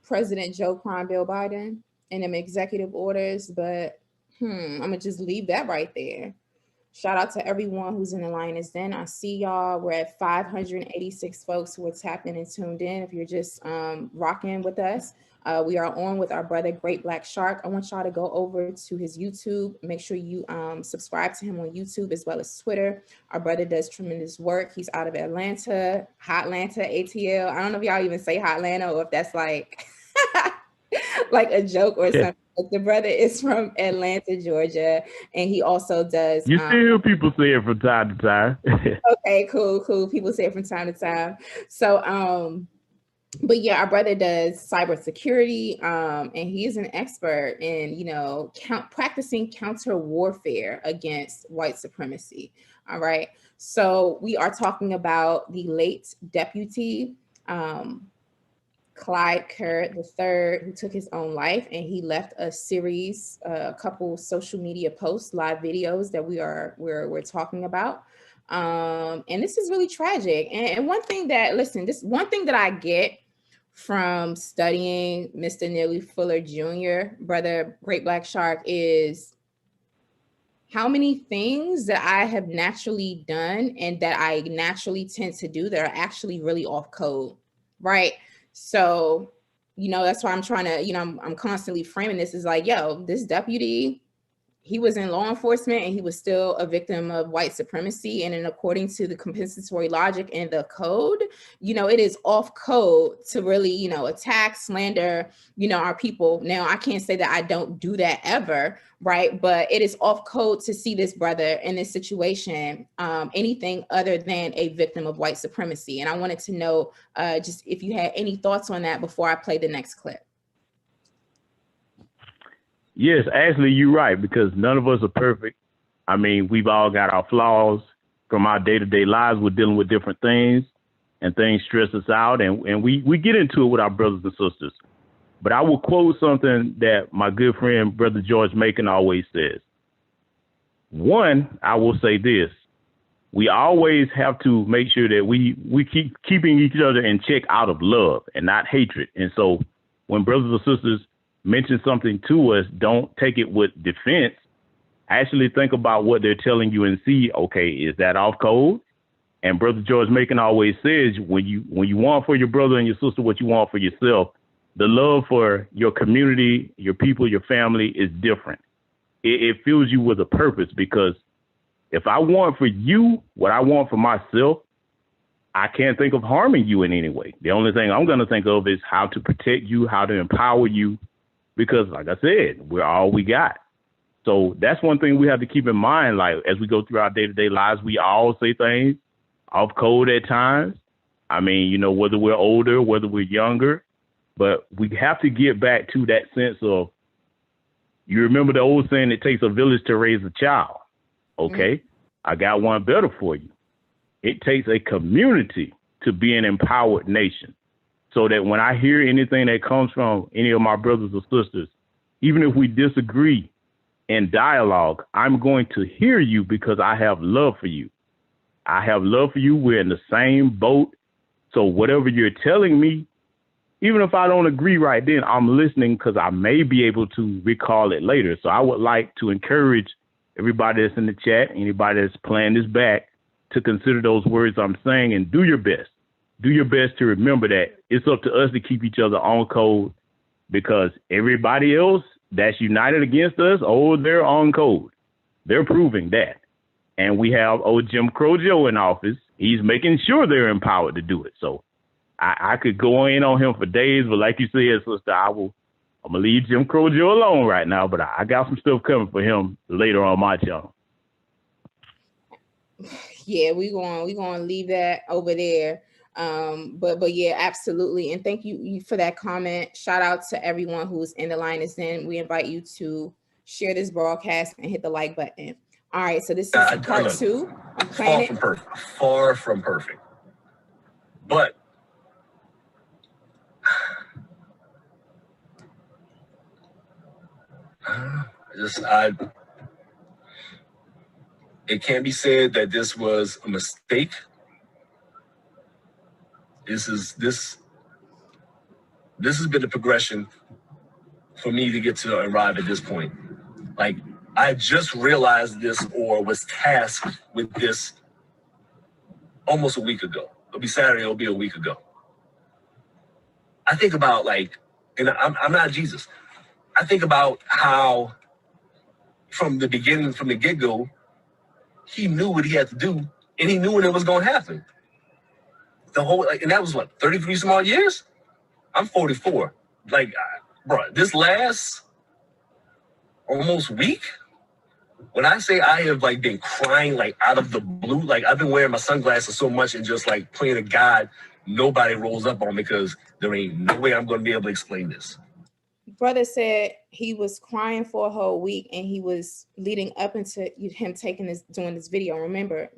President Joe Crime Bill Biden and them executive orders. But I'm going to just leave that right there. Shout out to everyone who's in the Lioness Den. I see y'all. We're at 586 folks who are tapped in and tuned in. If you're just rocking with us, we are on with our brother, Great Black Shark. I want y'all to go over to his YouTube. Make sure you subscribe to him on YouTube as well as Twitter. Our brother does tremendous work. He's out of Atlanta, Hotlanta, ATL. I don't know if y'all even say Hotlanta or if that's like, like a joke or something. The brother is from Atlanta, Georgia, and he also does. You still hear people say it from time to time. Okay, cool. People say it from time to time. So, but yeah, our brother does cybersecurity, and he is an expert in, practicing counter warfare against white supremacy. All right. So we are talking about the late deputy, Clyde Kerr III, who took his own life, and he left a series, a couple social media posts, live videos that we're talking about. And this is really tragic. And one thing that I get from studying Mr. Neely Fuller Jr., brother Great Black Shark, is how many things that I have naturally done and that I naturally tend to do that are actually really off code, right? So, that's why I'm trying to, I'm constantly framing this as like, yo, this deputy, he was in law enforcement and he was still a victim of white supremacy. And then according to the compensatory logic and the code, you know, it is off code to really, you know, attack, slander, you know, our people. Now, I can't say that I don't do that ever, right? But it is off code to see this brother in this situation, anything other than a victim of white supremacy. And I wanted to know just if you had any thoughts on that before I play the next clip. Yes, Ashley, you're right, because none of us are perfect. I mean, we've all got our flaws from our day-to-day lives. We're dealing with different things, and things stress us out, and we get into it with our brothers and sisters. But I will quote something that my good friend, Brother George Macon, always says. One, I will say this. We always have to make sure that we keep keeping each other in check out of love and not hatred. And so when brothers or sisters mention something to us, don't take it with defense. Actually think about what they're telling you and see, okay, is that off code? And Brother George Macon always says, when you want for your brother and your sister what you want for yourself, the love for your community, your people, your family is different. It fills you with a purpose, because if I want for you what I want for myself, I can't think of harming you in any way. The only thing I'm going to think of is how to protect you, how to empower you, because like I said, we're all we got. So that's one thing we have to keep in mind. Like, as we go through our day-to-day lives, we all say things off code at times. I mean, you know, whether we're older, whether we're younger, but we have to get back to that sense of, you remember the old saying, it takes a village to raise a child. Okay, I got one better for you. It takes a community to be an empowered nation. So that when I hear anything that comes from any of my brothers or sisters, even if we disagree in dialogue, I'm going to hear you because I have love for you. I have love for you. We're in the same boat. So whatever you're telling me, even if I don't agree right then, I'm listening because I may be able to recall it later. So I would like to encourage everybody that's in the chat, anybody that's playing this back, to consider those words I'm saying and do your best. Do your best to remember that it's up to us to keep each other on code, because everybody else that's united against us, they're on code. They're proving that. And we have old Jim Crow Joe in office. He's making sure they're empowered to do it. So I could go in on him for days, but like you said, sister, I'm going to leave Jim Crow Joe alone right now, but I got some stuff coming for him later on my channel. Yeah, we going to leave that over there. But yeah, absolutely. And thank you for that comment. Shout out to everyone who's in the line is in. We invite you to share this broadcast and hit the like button. All right, so this is part 2. I'm playing it. Far from perfect. But it can't be said that this was a mistake. This has been the progression for me to get to arrive at this point. Like, I just realized this, or was tasked with this, almost a week ago. It'll be Saturday, it'll be a week ago. I think about, like, and I'm not Jesus. I think about how from the beginning, from the get-go, he knew what he had to do, and he knew when it was going to happen. The whole, like, and that was what, 33 some odd years? I'm 44. Like, bro, this last almost week, when I say I have, like, been crying, like, out of the blue, like, I've been wearing my sunglasses so much and just, like, playing a God, nobody rolls up on me, because there ain't no way I'm going to be able to explain this. Brother said he was crying for a whole week, and he was leading up into him doing this video. Remember,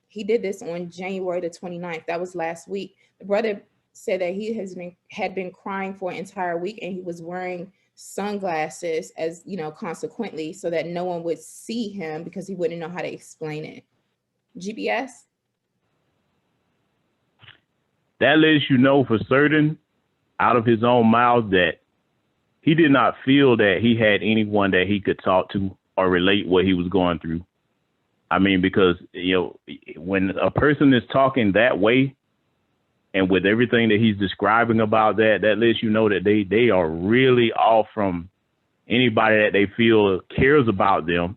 he did this on January the 29th. That was last week. The brother said that he had been crying for an entire week, and he was wearing sunglasses as, you know, consequently, so that no one would see him because he wouldn't know how to explain it. GPS? That lets you know for certain, out of his own mouth, that he did not feel that he had anyone that he could talk to or relate what he was going through. I mean, because, you know, when a person is talking that way, and with everything that he's describing about that, that lets you know that they are really off from anybody that they feel cares about them,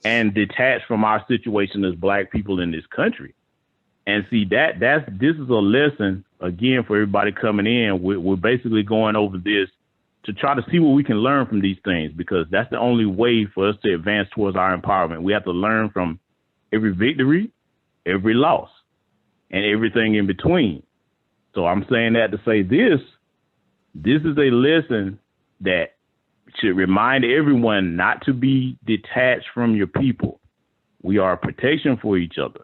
and detach from our situation as Black people in this country. And see, this is a lesson, again, for everybody coming in. We're basically going over this to try to see what we can learn from these things, because that's the only way for us to advance towards our empowerment. We have to learn from every victory, every loss, and everything in between. So I'm saying that to say this is a lesson that should remind everyone not to be detached from your people. We are a protection for each other.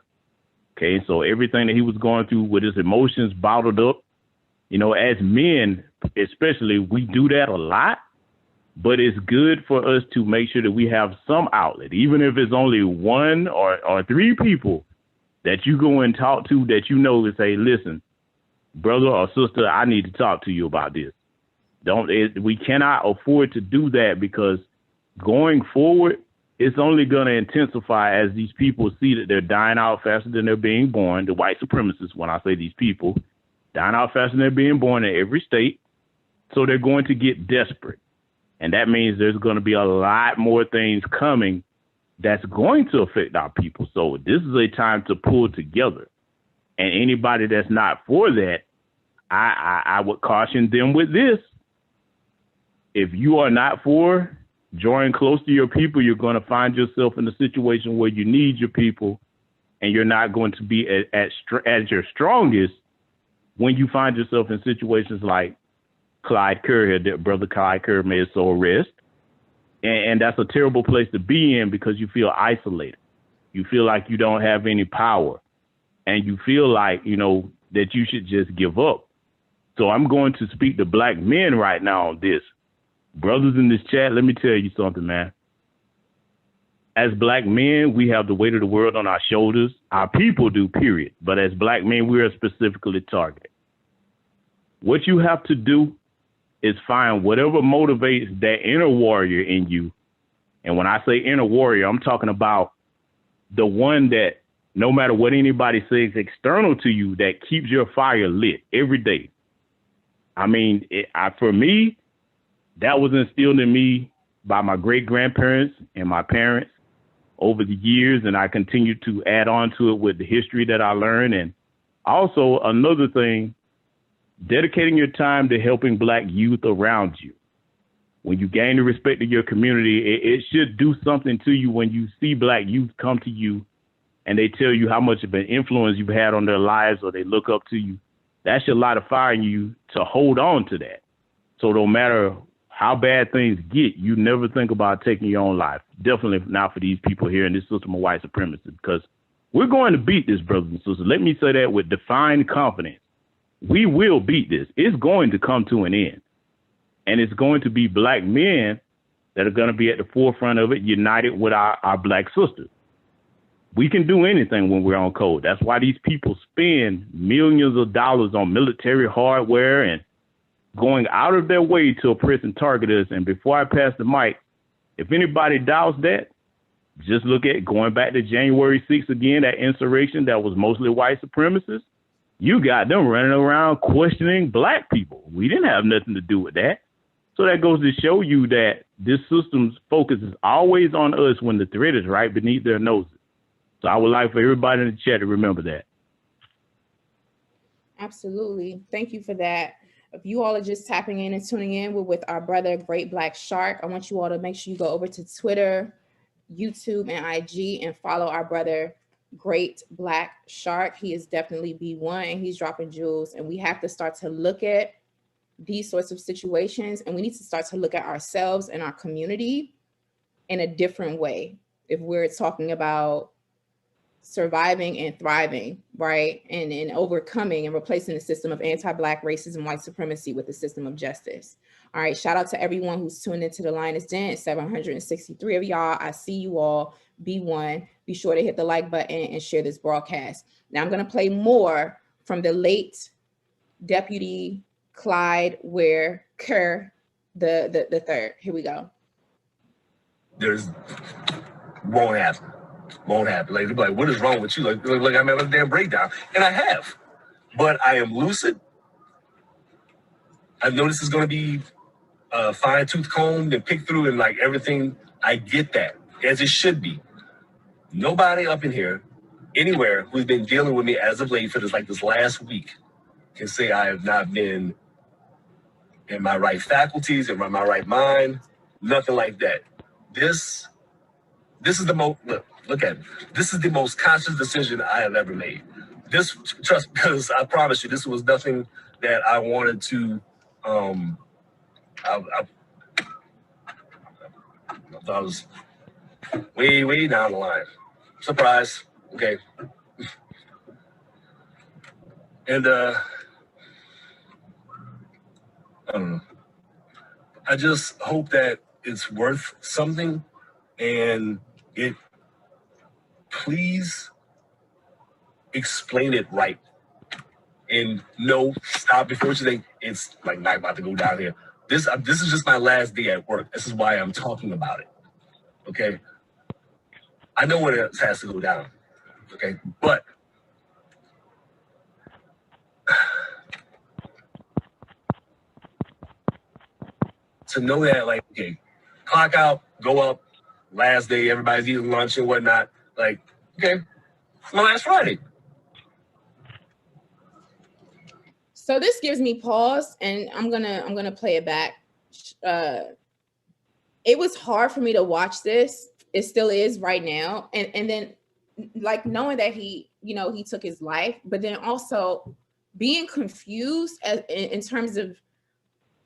Okay, so everything that he was going through with his emotions bottled up, you know, as men, especially, we do that a lot, but it's good for us to make sure that we have some outlet, even if it's only one or three people that you go and talk to that you know and say, listen, brother or sister, I need to talk to you about this. We cannot afford to do that, because going forward, it's only going to intensify as these people see that they're dying out faster than they're being born. The white supremacists, when I say these people, dying out faster than they're being born in every state. So they're going to get desperate. And that means there's going to be a lot more things coming that's going to affect our people. So this is a time to pull together. And anybody that's not for that, I would caution them with this. If you are not for drawing close to your people, you're going to find yourself in a situation where you need your people, and you're not going to be at your strongest when you find yourself in situations like Clyde Kerr, that brother Clyde Kerr made so arrest. And that's a terrible place to be in, because you feel isolated. You feel like you don't have any power, and you feel like, you know, that you should just give up. So I'm going to speak to Black men right now on this. Brothers in this chat, let me tell you something, man. As Black men, we have the weight of the world on our shoulders. Our people do, period. But as Black men, we are specifically targeted. What you have to do is find whatever motivates that inner warrior in you. And when I say inner warrior, I'm talking about the one that, no matter what anybody says external to you, that keeps your fire lit every day. I mean, for me, that was instilled in me by my great-grandparents and my parents over the years, and I continue to add on to it with the history that I learned. And also, another thing, dedicating your time to helping Black youth around you. When you gain the respect of your community, it should do something to you when you see Black youth come to you and they tell you how much of an influence you've had on their lives, or they look up to you. That should light a fire in you to hold on to that. So no matter how bad things get, you never think about taking your own life. Definitely not for these people here in this system of white supremacy, because we're going to beat this, brothers and sisters. Let me say that with defined confidence. We will beat this. It's going to come to an end. And it's going to be Black men that are going to be at the forefront of it, united with our Black sisters. We can do anything when we're on code. That's why these people spend millions of dollars on military hardware and going out of their way to oppress and target us. And before I pass the mic, if anybody doubts that, just look at going back to January 6th again, that insurrection that was mostly white supremacists. You got them running around questioning Black people. We didn't have nothing to do with that. So that goes to show you that this system's focus is always on us when the threat is right beneath their noses. So I would like for everybody in the chat to remember that. Absolutely. Thank you for that. If you all are just tapping in and tuning in, we're with our brother, Great Black Shark. I want you all to make sure you go over to Twitter, YouTube, and IG and follow our brother, Great Black Shark. He is definitely B1 and he's dropping jewels. And we have to start to look at these sorts of situations, and we need to start to look at ourselves and our community in a different way. If we're talking about surviving and thriving, right? And overcoming and replacing the system of anti-Black racism, white supremacy with the system of justice. All right, shout out to everyone who's tuned into the Lioness Den. It's 763 of y'all. I see you all. B1. Be sure to hit the like button and share this broadcast. Now I'm gonna play more from the late Deputy Clyde Kerr the third. Here we go. Won't happen. Like, they'll be like, what is wrong with you? Like I'm having a damn breakdown. And I have. But I am lucid. I know this is going to be fine-tooth combed and picked through and like everything. I get that, as it should be. Nobody up in here, anywhere, who's been dealing with me as of late for this last week can say I have not been in my right faculties, in my right mind, nothing like that. This is the most, look at it. This is the most conscious decision I have ever made. This, trust, because I promise you, this was nothing that I wanted to, I thought it was way down the line. Surprise. Okay. And I don't know. I just hope that it's worth something, and please explain it right. And no, stop before you think it's like not about to go down here. This is just my last day at work. This is why I'm talking about it. Okay. I know when it has to go down. Okay. But to know that, like, okay, clock out, go up, last day, everybody's eating lunch and whatnot. Like, okay, it's my last Friday. So this gives me pause, and I'm gonna play it back. It was hard for me to watch this. It still is right now. And then like knowing that he took his life, but then also being confused in terms of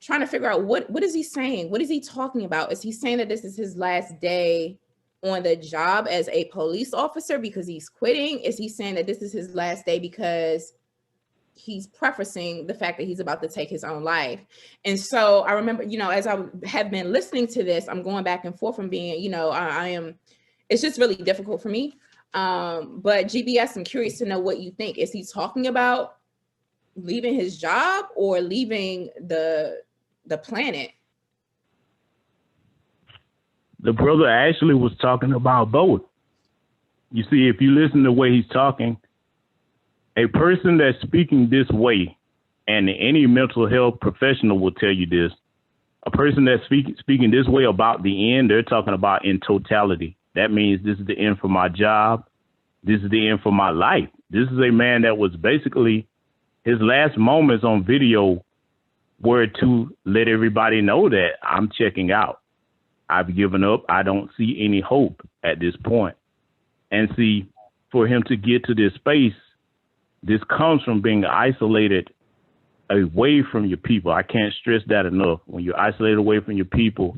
trying to figure out what is he saying? What is he talking about? Is he saying that this is his last day on the job as a police officer because he's quitting? Is he saying that this is his last day because he's prefacing the fact that he's about to take his own life? And so I remember, as I have been listening to this, I'm going back and forth from being, it's just really difficult for me. But GBS, I'm curious to know what you think. Is he talking about leaving his job or leaving the planet? The brother actually was talking about both. You see, if you listen to the way he's talking, a person that's speaking this way, and any mental health professional will tell you this, a person that's speaking this way about the end, they're talking about in totality. That means this is the end for my job. This is the end for my life. This is a man that was basically, his last moments on video were to let everybody know that I'm checking out. I've given up. I don't see any hope at this point. And see, for him to get to this space, this comes from being isolated away from your people. I can't stress that enough. When you're isolated away from your people,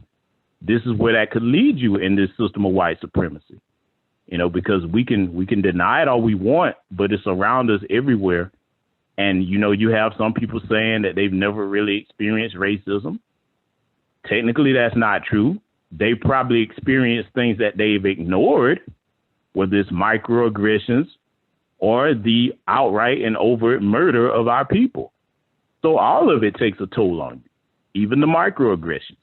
this is where that could lead you in this system of white supremacy. Because we can deny it all we want, but it's around us everywhere. And, you have some people saying that they've never really experienced racism. Technically, that's not true. They probably experienced things that they've ignored, whether it's microaggressions or the outright and overt murder of our people. So all of it takes a toll on you, even the microaggressions,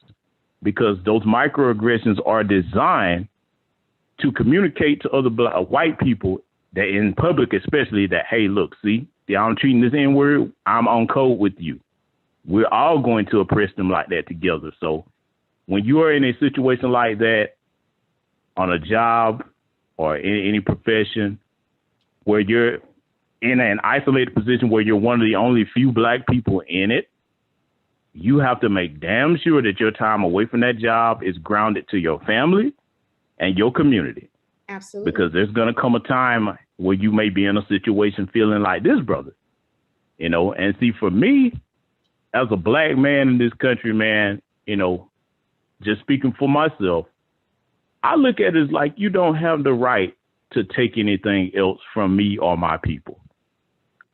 because those microaggressions are designed to communicate to other white people that in public, especially, that, hey, look, see, I'm treating this N-word, I'm on code with you. We're all going to oppress them like that together. So when you are in a situation like that on a job or in any profession where you're in an isolated position where you're one of the only few black people in it, you have to make damn sure that your time away from that job is grounded to your family and your community. Absolutely. Because there's going to come a time where you may be in a situation feeling like this, brother. And see, for me, as a black man in this country, man, just speaking for myself, I look at it as like you don't have the right to take anything else from me or my people.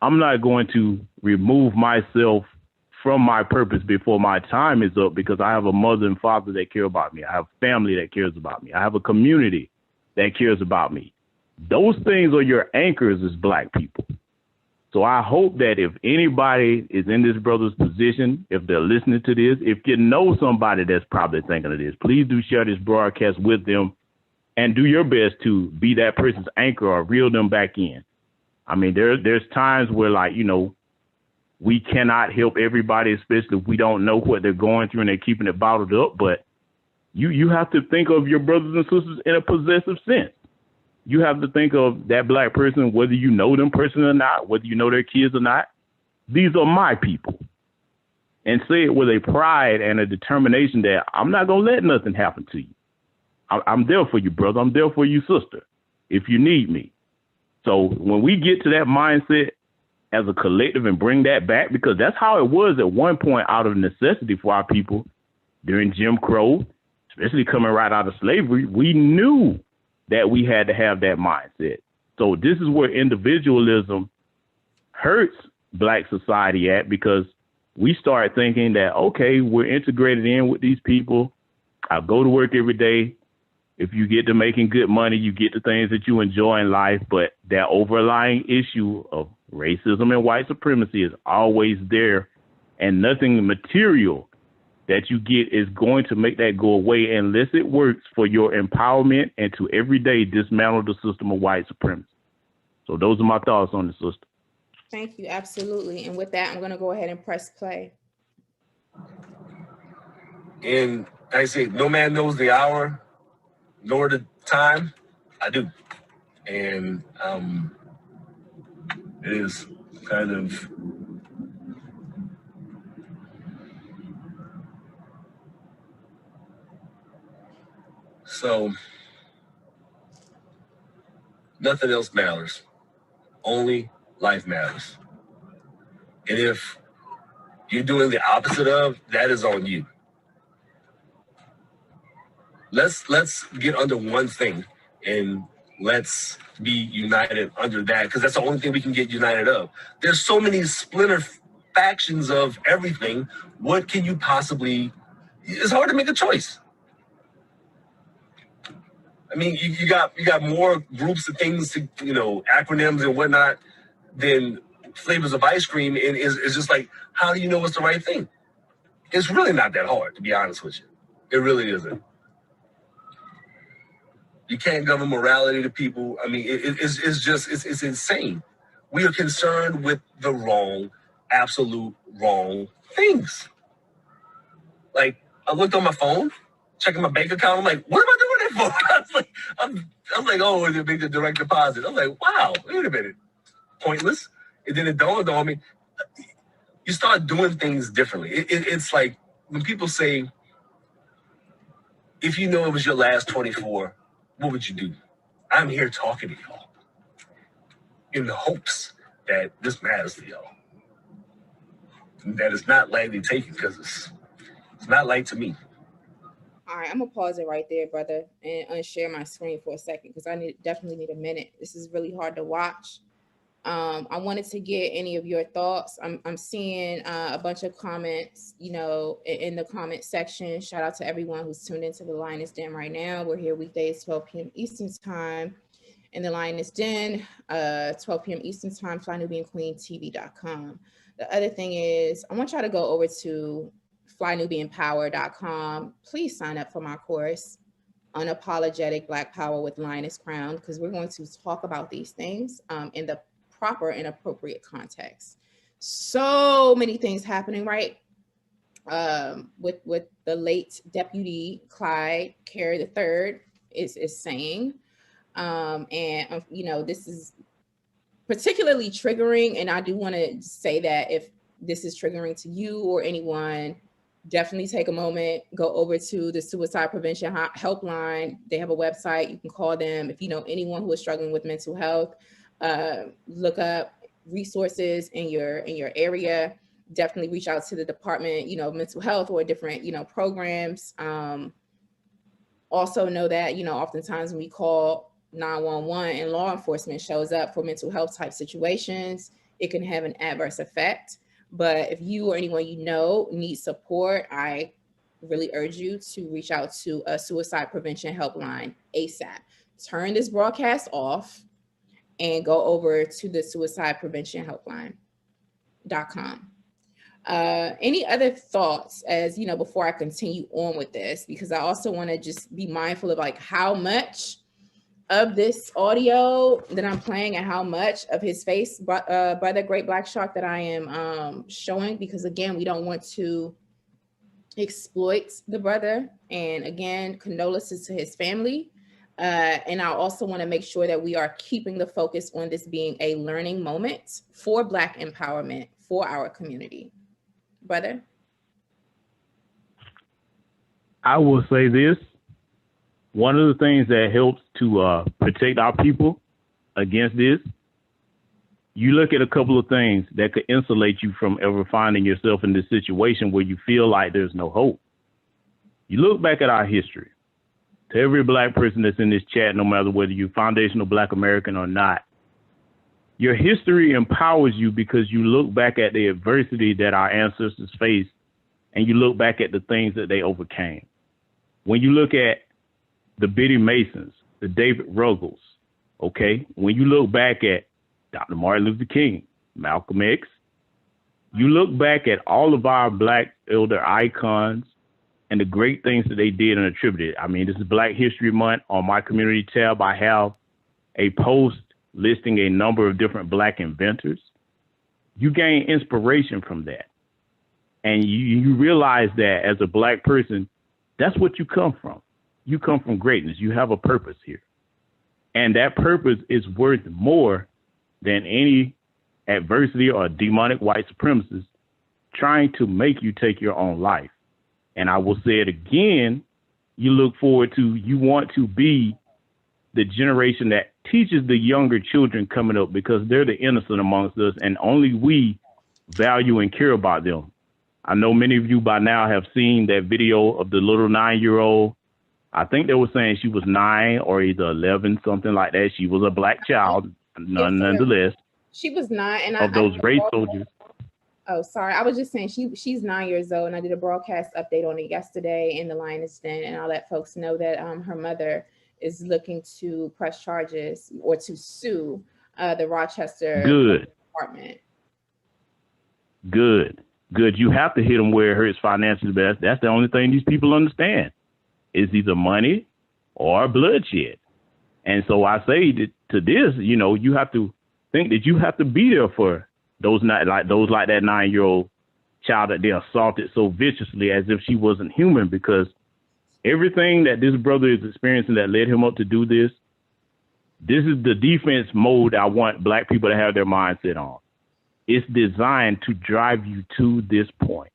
I'm not going to remove myself from my purpose before my time is up, because I have a mother and father that care about me. I have family that cares about me. I have a community that cares about me. Those things are your anchors as black people. So I hope that if anybody is in this brother's position, if they're listening to this, if you know somebody that's probably thinking of this, please do share this broadcast with them and do your best to be that person's anchor or reel them back in. I mean, there's times where, like, we cannot help everybody, especially if we don't know what they're going through and they're keeping it bottled up. But you have to think of your brothers and sisters in a possessive sense. You have to think of that black person, whether you know them personally or not, whether you know their kids or not. These are my people. And say it with a pride and a determination that I'm not going to let nothing happen to you. I'm there for you, brother. I'm there for you, sister, if you need me. So when we get to that mindset as a collective and bring that back, because that's how it was at one point out of necessity for our people during Jim Crow, especially coming right out of slavery, we knew that we had to have that mindset. So this is where individualism hurts black society at, because we start thinking that, okay, we're integrated in with these people. I go to work every day. If you get to making good money, you get the things that you enjoy in life. But that overlying issue of racism and white supremacy is always there, and nothing material that you get is going to make that go away unless it works for your empowerment and to every day dismantle the system of white supremacy. So those are my thoughts on the system. Thank you. Absolutely. And with that, I'm going to go ahead and press play. And I say, no man knows the hour nor the time. I do. And it is kind of so nothing else matters. Only life matters. And if you're doing the opposite of, that is on you. Let's get under one thing and let's be united under that, because that's the only thing we can get united of. There's so many splinter factions of everything. What can you possibly, it's hard to make a choice. I mean, you got more groups of things to, acronyms and whatnot than flavors of ice cream. And it's just like, how do you know what's the right thing? It's really not that hard, to be honest with you. It really isn't. You can't govern morality to people. I mean, it's insane. We are concerned with the wrong, absolute wrong things. Like, I looked on my phone, checking my bank account. I'm like, what am I doing that for? I'm like, oh, they make the direct deposit. I'm like, wow, wait a minute. Pointless. And then it dawned on me, you start doing things differently. It's like when people say, if you know it was your last 24, what would you do? I'm here talking to y'all in the hopes that this matters to y'all. That it's not lightly taken, because it's not light to me. All right, I'm gonna pause it right there, brother, and unshare my screen for a second, because I definitely need a minute. This is really hard to watch. I wanted to get any of your thoughts. I'm seeing a bunch of comments, in the comment section. Shout out to everyone who's tuned into the Lioness Den right now. We're here weekdays, 12 p.m. Eastern time in the Lioness Den, 12 p.m. Eastern time, flynubianqueentv.com. The other thing is, I want y'all to go over to flynubianpower.com. Please sign up for my course, Unapologetic Black Power with Lioness Crown, because we're going to talk about these things in the proper and appropriate context. So many things happening, right? With the late Deputy Clyde Kerr III is saying, this is particularly triggering. And I do want to say that if this is triggering to you or anyone, definitely take a moment, go over to the Suicide Prevention Helpline. They have a website. You can call them. If you know anyone who is struggling with mental health, look up resources in your area. Definitely reach out to the department, mental health or different, programs. Also know that, oftentimes when we call 911 and law enforcement shows up for mental health type situations, it can have an adverse effect. But if you or anyone needs support, I really urge you to reach out to a Suicide Prevention Helpline ASAP. Turn this broadcast off and go over to the Suicide Prevention Helpline.com. Any other thoughts before I continue on with this? Because I also want to just be mindful of how much of this audio that I'm playing and how much of his face, Brother Great Black Shark, that I am showing, because again, we don't want to exploit the brother. And again, condolences to his family. And I also want to make sure that we are keeping the focus on this being a learning moment for Black empowerment for our community. Brother? I will say this. One of the things that helps to protect our people against this, you look at a couple of things that could insulate you from ever finding yourself in this situation where you feel like there's no hope. You look back at our history. To every Black person that's in this chat, no matter whether you're foundational Black American or not, your history empowers you because you look back at the adversity that our ancestors faced and you look back at the things that they overcame. When you look at the Biddy Masons, the David Ruggles, okay? When you look back at Dr. Martin Luther King, Malcolm X, you look back at all of our Black elder icons and the great things that they did and attributed. I mean, this is Black History Month. On my community tab, I have a post listing a number of different Black inventors. You gain inspiration from that. And you realize that as a Black person, that's what you come from. You come from greatness. You have a purpose here. And that purpose is worth more than any adversity or demonic white supremacists trying to make you take your own life. And I will say it again, you look forward to, you want to be the generation that teaches the younger children coming up, because they're the innocent amongst us and only we value and care about them. I know many of you by now have seen that video of the little 9-year-old. I think they were saying she was 9 or either 11, something like that. She was a Black child, nonetheless. She was 9, and of those race soldiers. Oh, sorry. I was just saying she's 9 years old, and I did a broadcast update on it yesterday in the Lioness Den, and I'll let folks know that her mother is looking to press charges or to sue the Rochester Department. Good. You have to hit them where it hurts financially best. That's the only thing these people understand. Is either money or bloodshed. And so I say to this, you know, you have to think that you have to be there for those like that 9-year-old child that they assaulted so viciously as if she wasn't human, because everything that this brother is experiencing that led him up to do this is the defense mode I want Black people to have their mindset on. It's designed to drive you to this point.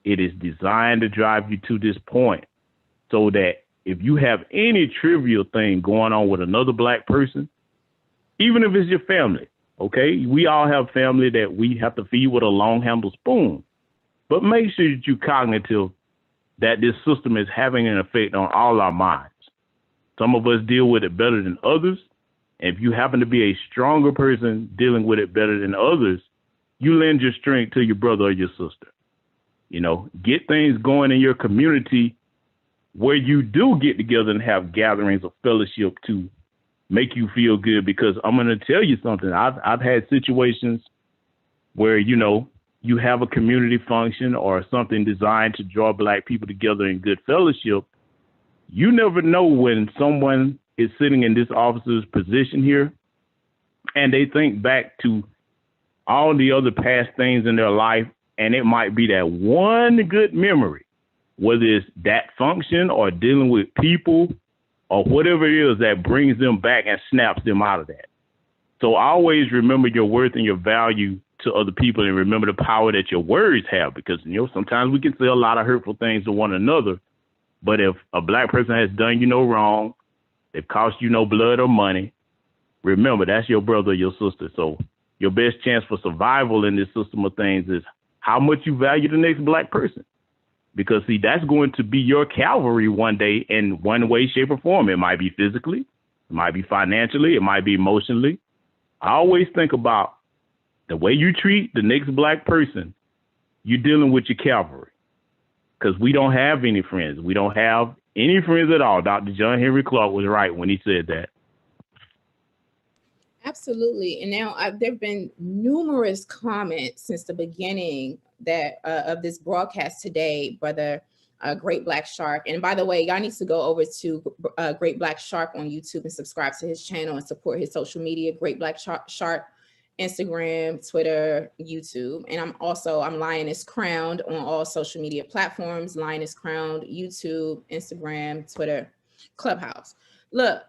It is designed to drive you to this point so that if you have any trivial thing going on with another Black person, even if it's your family, okay, we all have family that we have to feed with a long handled spoon, but make sure that you're cognitive that this system is having an effect on all our minds. Some of us deal with it better than others. And if you happen to be a stronger person dealing with it better than others, you lend your strength to your brother or your sister. You know, get things going in your community where you do get together and have gatherings of fellowship to make you feel good. Because I'm going to tell you something. I've had situations where, you know, you have a community function or something designed to draw Black people together in good fellowship. You never know when someone is sitting in this officer's position here and they think back to all the other past things in their life, and it might be that one good memory, whether it's that function or dealing with people or whatever it is that brings them back and snaps them out of that. So always remember your worth and your value to other people, and remember the power that your words have, because, you know, sometimes we can say a lot of hurtful things to one another, but if a Black person has done you no wrong, they've cost you no blood or money, remember that's your brother or your sister. So your best chance for survival in this system of things is how much you value the next Black person. Because, see, that's going to be your cavalry one day in one way, shape, or form. It might be physically, it might be financially, it might be emotionally. I always think about the way you treat the next Black person, you're dealing with your cavalry. Because we don't have any friends. We don't have any friends at all. Dr. John Henry Clark was right when he said that. Absolutely. And now there have been numerous comments since the beginning that of this broadcast today, Brother Great Black Shark. And by the way, y'all need to go over to Great Black Shark on YouTube and subscribe to his channel and support his social media, Great Black Shark, Instagram, Twitter, YouTube. And I'm Lioness Crowned on all social media platforms, Lioness Crowned, YouTube, Instagram, Twitter, Clubhouse. Look,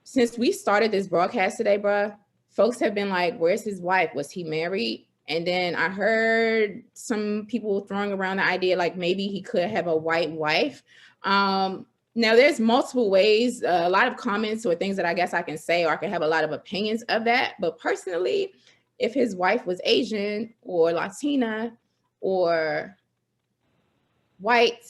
since we started this broadcast today, bruh, folks have been like, where's his wife? Was he married? And then I heard some people throwing around the idea like maybe he could have a white wife. Now there's multiple ways, a lot of comments or things that I guess I can say, or I can have a lot of opinions of that. But personally, if his wife was Asian or Latina or white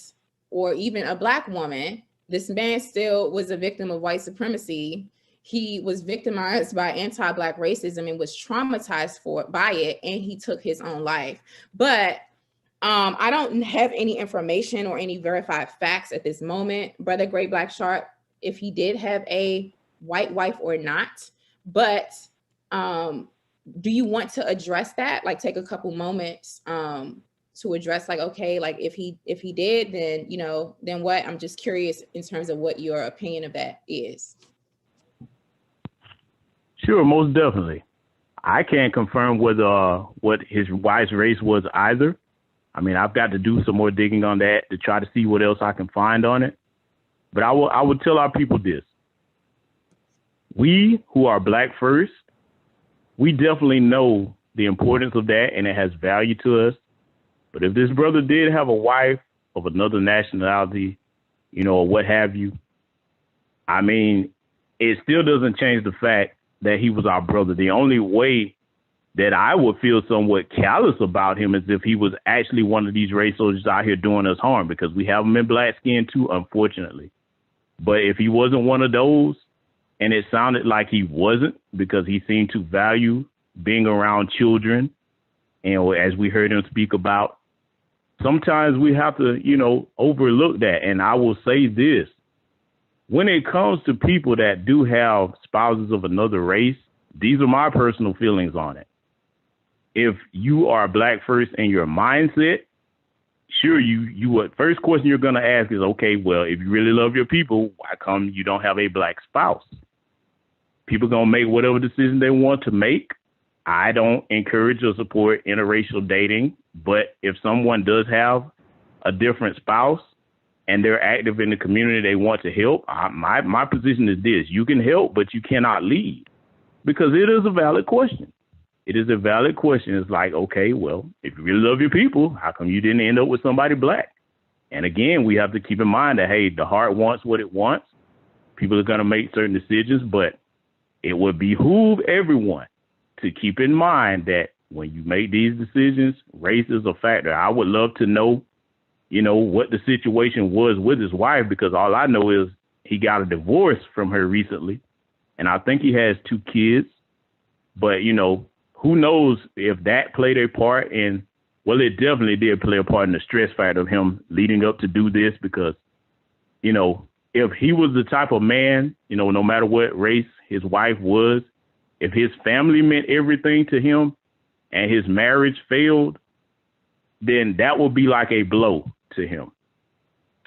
or even a Black woman, this man still was a victim of white supremacy. He was victimized by anti-Black racism and was traumatized by it, and he took his own life. But I don't have any information or any verified facts at this moment, Brother Great Black Shark, if he did have a white wife or not. But do you want to address that? Like take a couple moments to address like, okay, like if he did, then, you know, then what? I'm just curious in terms of what your opinion of that is. Sure, most definitely. I can't confirm whether what his wife's race was either. I mean, I've got to do some more digging on that to try to see what else I can find on it. But I would tell our people this. We who are Black first, we definitely know the importance of that, and it has value to us. But if this brother did have a wife of another nationality, you know, or what have you, I mean, it still doesn't change the fact that he was our brother. The only way that I would feel somewhat callous about him is if he was actually one of these race soldiers out here doing us harm, because we have them in black skin too, unfortunately. But if he wasn't one of those, and it sounded like he wasn't, because he seemed to value being around children, and as we heard him speak about, sometimes we have to, you know, overlook that. And I will say this. When it comes to people that do have spouses of another race, these are my personal feelings on it. If you are Black first in your mindset, sure, you what first question you're going to ask is, okay, well, if you really love your people, why come you don't have a Black spouse? People going to make whatever decision they want to make. I don't encourage or support interracial dating, but if someone does have a different spouse, and they're active in the community, they want to help, my position is this: you can help, but you cannot lead, because it is a valid question. It is a valid question. It's like, okay, well, if you really love your people, how come you didn't end up with somebody Black? And again, we have to keep in mind that, hey, the heart wants what it wants. People are going to make certain decisions, but it would behoove everyone to keep in mind that when you make these decisions, race is a factor. I would love to know, you know, what the situation was with his wife, because all I know is he got a divorce from her recently, and I think he has 2 kids. But, you know, who knows if that played a part in, well, it definitely did play a part in the stress factor of him leading up to do this, because, you know, if he was the type of man, you know, no matter what race his wife was, if his family meant everything to him and his marriage failed, then that would be like a blow to him,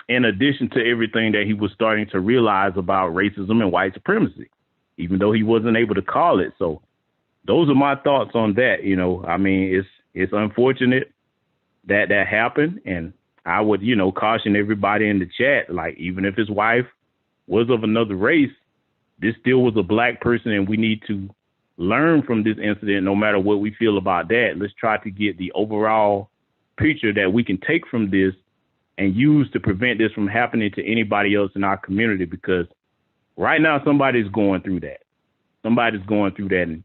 in addition to everything that he was starting to realize about racism and white supremacy, even though he wasn't able to call it. So those are my thoughts on that. You know, I mean, it's unfortunate that happened. And I would, you know, caution everybody in the chat, like, even if his wife was of another race, this still was a Black person, and we need to learn from this incident, no matter what we feel about that. Let's try to get the overall picture that we can take from this and use to prevent this from happening to anybody else in our community, because right now somebody's going through that. Somebody's going through that, and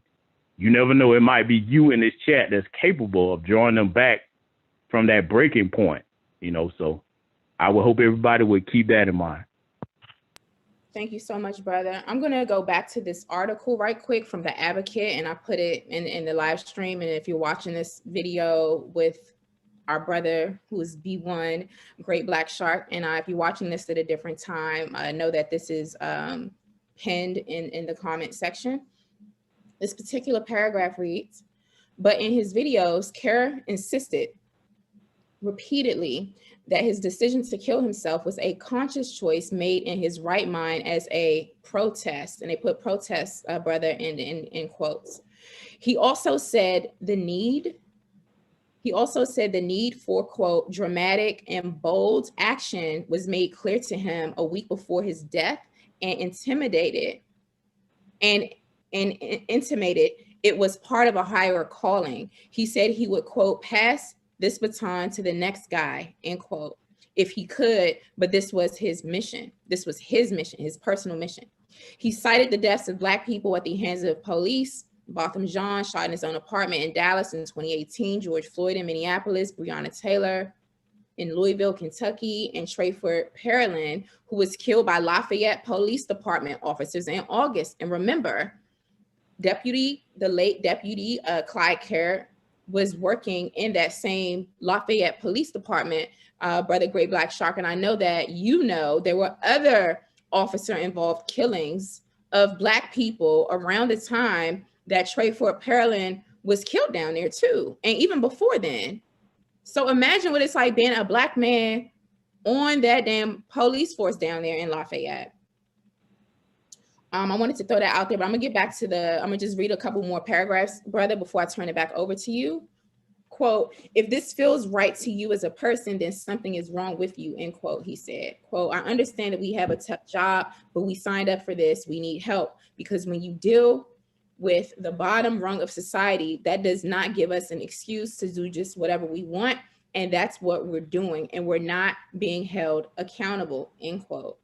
you never know, it might be you in this chat that's capable of drawing them back from that breaking point, you know. So I would hope everybody would keep that in mind. Thank you so much, brother. I'm going to go back to this article right quick from The Advocate, and I put it in the live stream. And if you're watching this video with our brother, who is B1, Great Black Shark, and if you're watching this at a different time, know that this is pinned in the comment section. This particular paragraph reads, but in his videos, Kerr insisted repeatedly that his decision to kill himself was a conscious choice made in his right mind as a protest. And they put protest, brother, in quotes. He also said the need for, quote, dramatic and bold action was made clear to him a week before his death, and intimated it was part of a higher calling. He said he would, quote, pass this baton to the next guy, end quote, if he could, but this was his mission. This was his mission, his personal mission. He cited the deaths of Black people at the hands of police. Botham Jean shot in his own apartment in Dallas in 2018, George Floyd in Minneapolis, Breonna Taylor in Louisville, Kentucky, and Trayford Pearland, who was killed by Lafayette Police Department officers in August. And remember, the late deputy Clyde Kerr was working in that same Lafayette Police Department, Brother Great Black Shark. And I know that there were other officer-involved killings of Black people around the time that Trayford Pearland was killed down there too, and even before then. So imagine what it's like being a Black man on that damn police force down there in Lafayette. I wanted to throw that out there, but I'm gonna just read a couple more paragraphs, brother, before I turn it back over to you. Quote, if this feels right to you as a person, then something is wrong with you, end quote, he said. Quote, I understand that we have a tough job, but we signed up for this. We need help, because when you deal with the bottom rung of society, that does not give us an excuse to do just whatever we want. And that's what we're doing. And we're not being held accountable, end quote.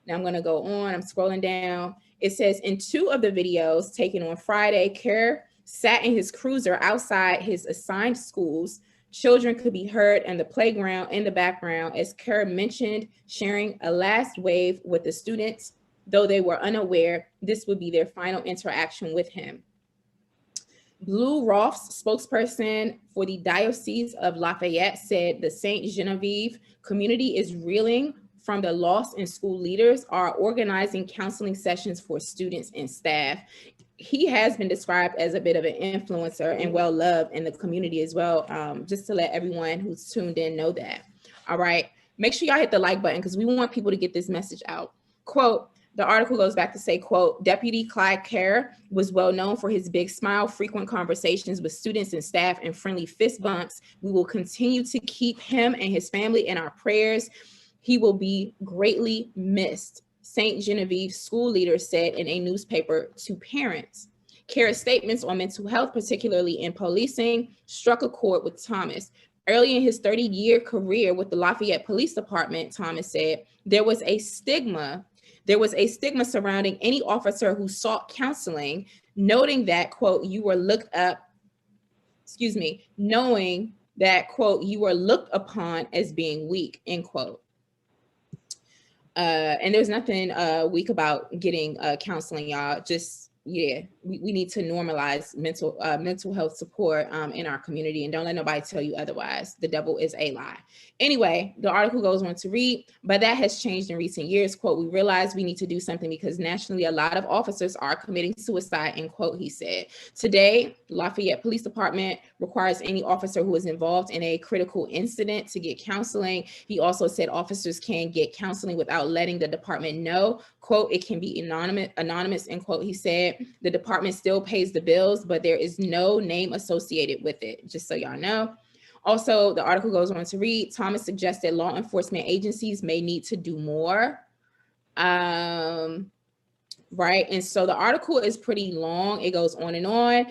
Now I'm going to go on. I'm scrolling down. It says, in 2 of the videos taken on Friday, Kerr sat in his cruiser outside his assigned schools. Children could be heard in the playground in the background as Kerr mentioned sharing a last wave with the students, though they were unaware this would be their final interaction with him. Blue Roth's spokesperson for the Diocese of Lafayette said the St. Genevieve community is reeling from the loss, and school leaders are organizing counseling sessions for students and staff. He has been described as a bit of an influencer and well-loved in the community as well, just to let everyone who's tuned in know that. All right, make sure y'all hit the like button because we want people to get this message out. Quote, the article goes back to say, quote, Deputy Clyde Kerr was well known for his big smile, frequent conversations with students and staff, and friendly fist bumps. We will continue to keep him and his family in our prayers. He will be greatly missed, St. Genevieve school leaders said in a newspaper to parents. Kerr's statements on mental health, particularly in policing, struck a chord with Thomas. Early in his 30-year career with the Lafayette Police Department, Thomas said, there was a stigma surrounding any officer who sought counseling, noting that, quote, knowing that, quote, you were looked upon as being weak, end quote. And there's nothing weak about getting counseling, y'all. Just, yeah, we need to normalize mental health support in our community, and don't let nobody tell you otherwise. The devil is a lie. Anyway, the article goes on to read, but that has changed in recent years. Quote, we realize we need to do something because nationally a lot of officers are committing suicide, end quote, he said. Today, Lafayette Police Department requires any officer who is involved in a critical incident to get counseling. He also said officers can get counseling without letting the department know. Quote, it can be anonymous, end quote, he said. The department still pays the bills, but there is no name associated with it, just so y'all know. Also, the article goes on to read, Thomas suggested law enforcement agencies may need to do more. Right, and so the article is pretty long. It goes on and on.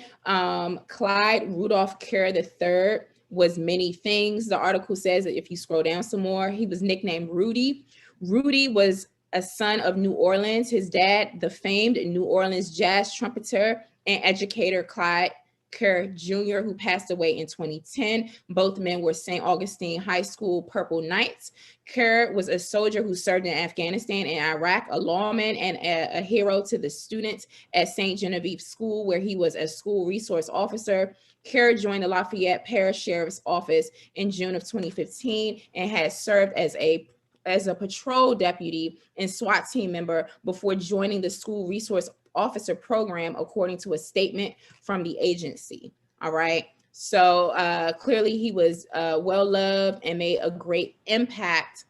Clyde Rudolph Kerr III was many things. The article says that if you scroll down some more, he was nicknamed Rudy. Rudy was a son of New Orleans. His dad, the famed New Orleans jazz trumpeter and educator Clyde Kerr Jr., who passed away in 2010. Both men were St. Augustine High School Purple Knights. Kerr was a soldier who served in Afghanistan and Iraq, a lawman and a hero to the students at St. Genevieve School, where he was a school resource officer. Kerr joined the Lafayette Parish Sheriff's Office in June of 2015 and has served as a patrol deputy and SWAT team member before joining the school resource officer program, according to a statement from the agency. All right. So clearly he was well loved and made a great impact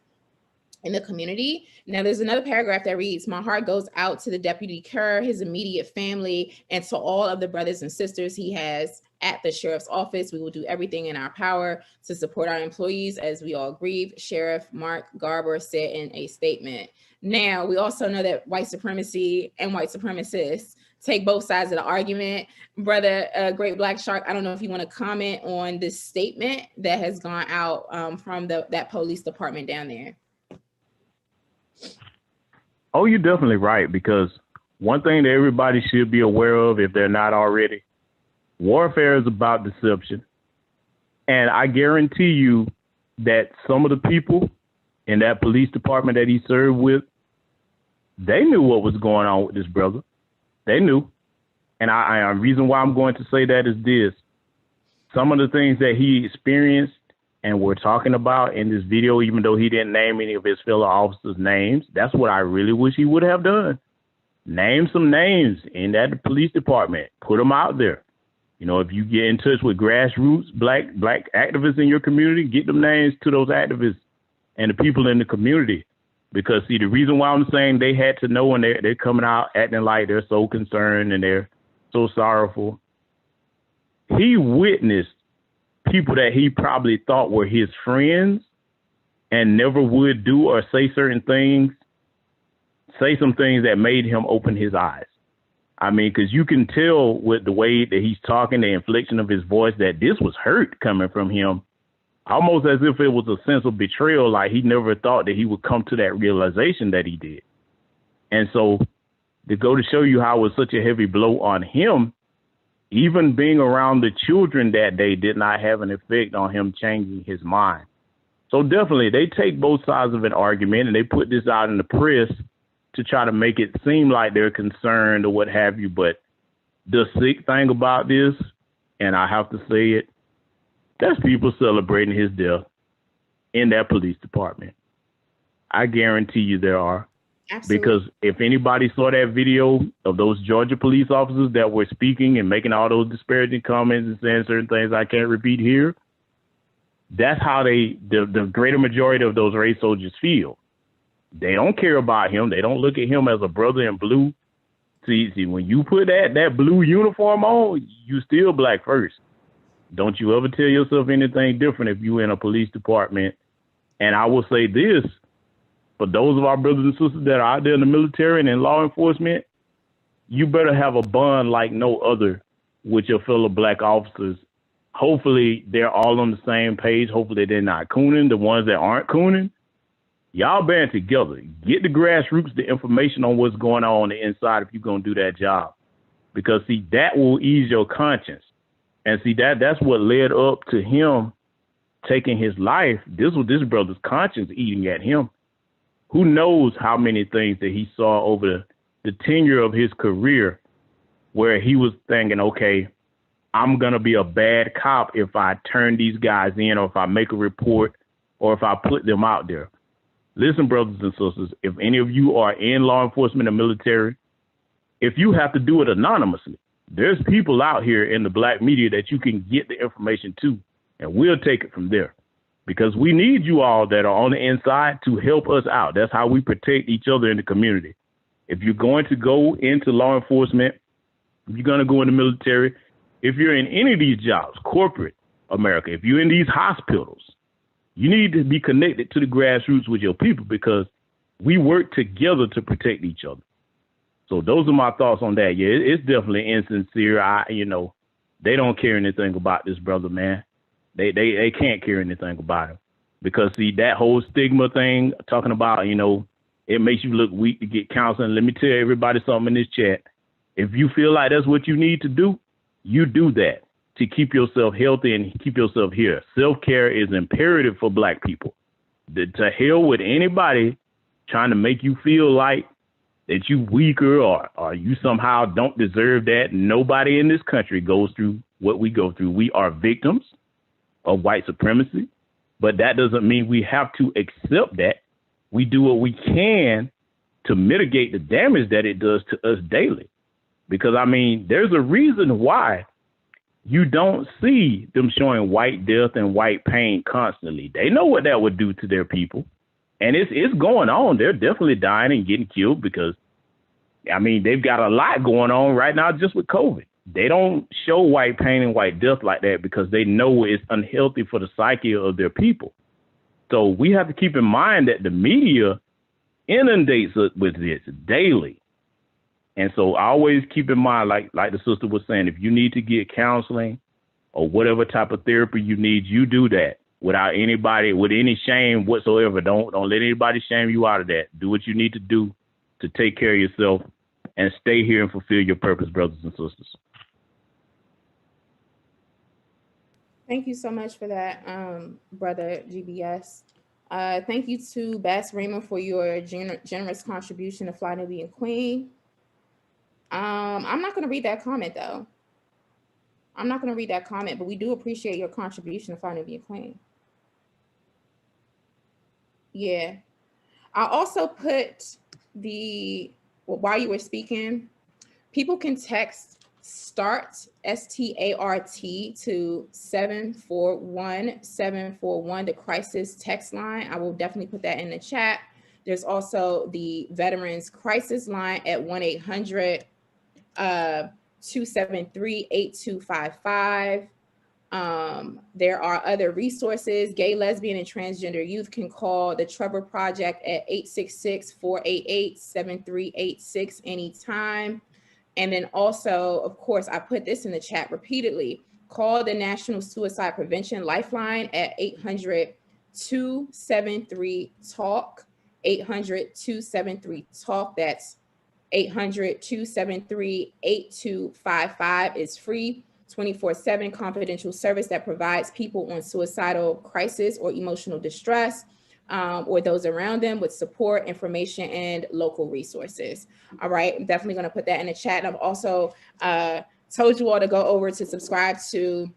in the community. Now, there's another paragraph that reads, "My heart goes out to the Deputy Kerr, his immediate family, and to all of the brothers and sisters he has at the sheriff's office. We will do everything in our power to support our employees as we all grieve," Sheriff Mark Garber said in a statement. Now, we also know that white supremacy and white supremacists take both sides of the argument. Brother Great Black Shark, I don't know if you want to comment on this statement that has gone out from that police department down there. Oh, you're definitely right, because one thing that everybody should be aware of, if they're not already, warfare is about deception. And I guarantee you that some of the people in that police department that he served with, they knew what was going on with this brother. They knew. And the reason why I'm going to say that is this. Some of the things that he experienced and we're talking about in this video, even though he didn't name any of his fellow officers' names, that's what I really wish he would have done. Name some names in that police department. Put them out there. You know, if you get in touch with grassroots black activists in your community, get them names to those activists and the people in the community. Because, see, the reason why I'm saying they had to know, and they're coming out acting like they're so concerned and they're so sorrowful. He witnessed people that he probably thought were his friends and never would do or say certain things, say some things that made him open his eyes. I mean, because you can tell with the way that he's talking, the inflection of his voice, that this was hurt coming from him, almost as if it was a sense of betrayal, like he never thought that he would come to that realization that he did. And so to go to show you how it was such a heavy blow on him, even being around the children that day did not have an effect on him changing his mind. So definitely they take both sides of an argument and they put this out in the press to try to make it seem like they're concerned or what have you. But the sick thing about this, and I have to say it, that's people celebrating his death in that police department. I guarantee you there are. Absolutely. Because if anybody saw that video of those Georgia police officers that were speaking and making all those disparaging comments and saying certain things I can't repeat here, that's how the greater majority of those race soldiers feel. They don't care about him. They don't look at him as a brother in blue. See, when you put that blue uniform on, you still black first. Don't you ever tell yourself anything different if you're in a police department. And I will say this, for those of our brothers and sisters that are out there in the military and in law enforcement, you better have a bond like no other with your fellow black officers. Hopefully they're all on the same page. Hopefully they're not cooning. The ones that aren't cooning, y'all band together. Get the grassroots the information on what's going on the inside if you're going to do that job. Because, see, that will ease your conscience. And, see, that's what led up to him taking his life. This was this brother's conscience eating at him. Who knows how many things that he saw over the tenure of his career where he was thinking, okay, I'm going to be a bad cop if I turn these guys in or if I make a report or if I put them out there. Listen, brothers and sisters, if any of you are in law enforcement or military, if you have to do it anonymously, there's people out here in the black media that you can get the information to, and we'll take it from there. Because we need you all that are on the inside to help us out. That's how we protect each other in the community. If you're going to go into law enforcement, if you're going to go in the military, if you're in any of these jobs, corporate America, if you're in these hospitals, you need to be connected to the grassroots with your people because we work together to protect each other. So those are my thoughts on that. Yeah, it's definitely insincere. They don't care anything about this brother, man. They can't care anything about him because, see, that whole stigma thing, talking about, it makes you look weak to get counseling. Let me tell everybody something in this chat. If you feel like that's what you need to do, you do that to keep yourself healthy and keep yourself here. Self-care is imperative for black people. To hell with anybody trying to make you feel like that you weaker or you somehow don't deserve that. Nobody in this country goes through what we go through. We are victims of white supremacy, but that doesn't mean we have to accept that. We do what we can to mitigate the damage that it does to us daily. Because, there's a reason why you don't see them showing white death and white pain constantly. They know what that would do to their people. And it's going on. They're definitely dying and getting killed because, I mean, they've got a lot going on right now just with COVID. They don't show white pain and white death like that because they know it's unhealthy for the psyche of their people. So we have to keep in mind that the media inundates us with this daily. And so I always keep in mind, like the sister was saying, if you need to get counseling or whatever type of therapy you need, you do that without anybody, with any shame whatsoever. Don't let anybody shame you out of that. Do what you need to do to take care of yourself and stay here and fulfill your purpose, brothers and sisters. Thank you so much for that, Brother GBS. Thank you to Bass Raymond for your generous contribution to Fly Nubian Queen. I'm not going to read that comment, though. I'm not going to read that comment, but we do appreciate your contribution to Fly Nubian Queen. Yeah. I also put while you were speaking, people can text START, S-T-A-R-T, to 741-741, the crisis text line. I will definitely put that in the chat. There's also the Veterans Crisis Line at 1-800-273-8255. There are other resources. Gay, lesbian, and transgender youth can call the Trevor Project at 866-488-7386 anytime. And then also, of course, I put this in the chat repeatedly. Call the National Suicide Prevention Lifeline at 800-273-TALK. 800-273-TALK. That's 800-273-8255. Is free, 24/7 confidential service that provides people on suicidal crisis or emotional distress, or those around them, with support, information, and local resources. All right, I'm definitely going to put that in the chat. And I've also told you all to go over to subscribe to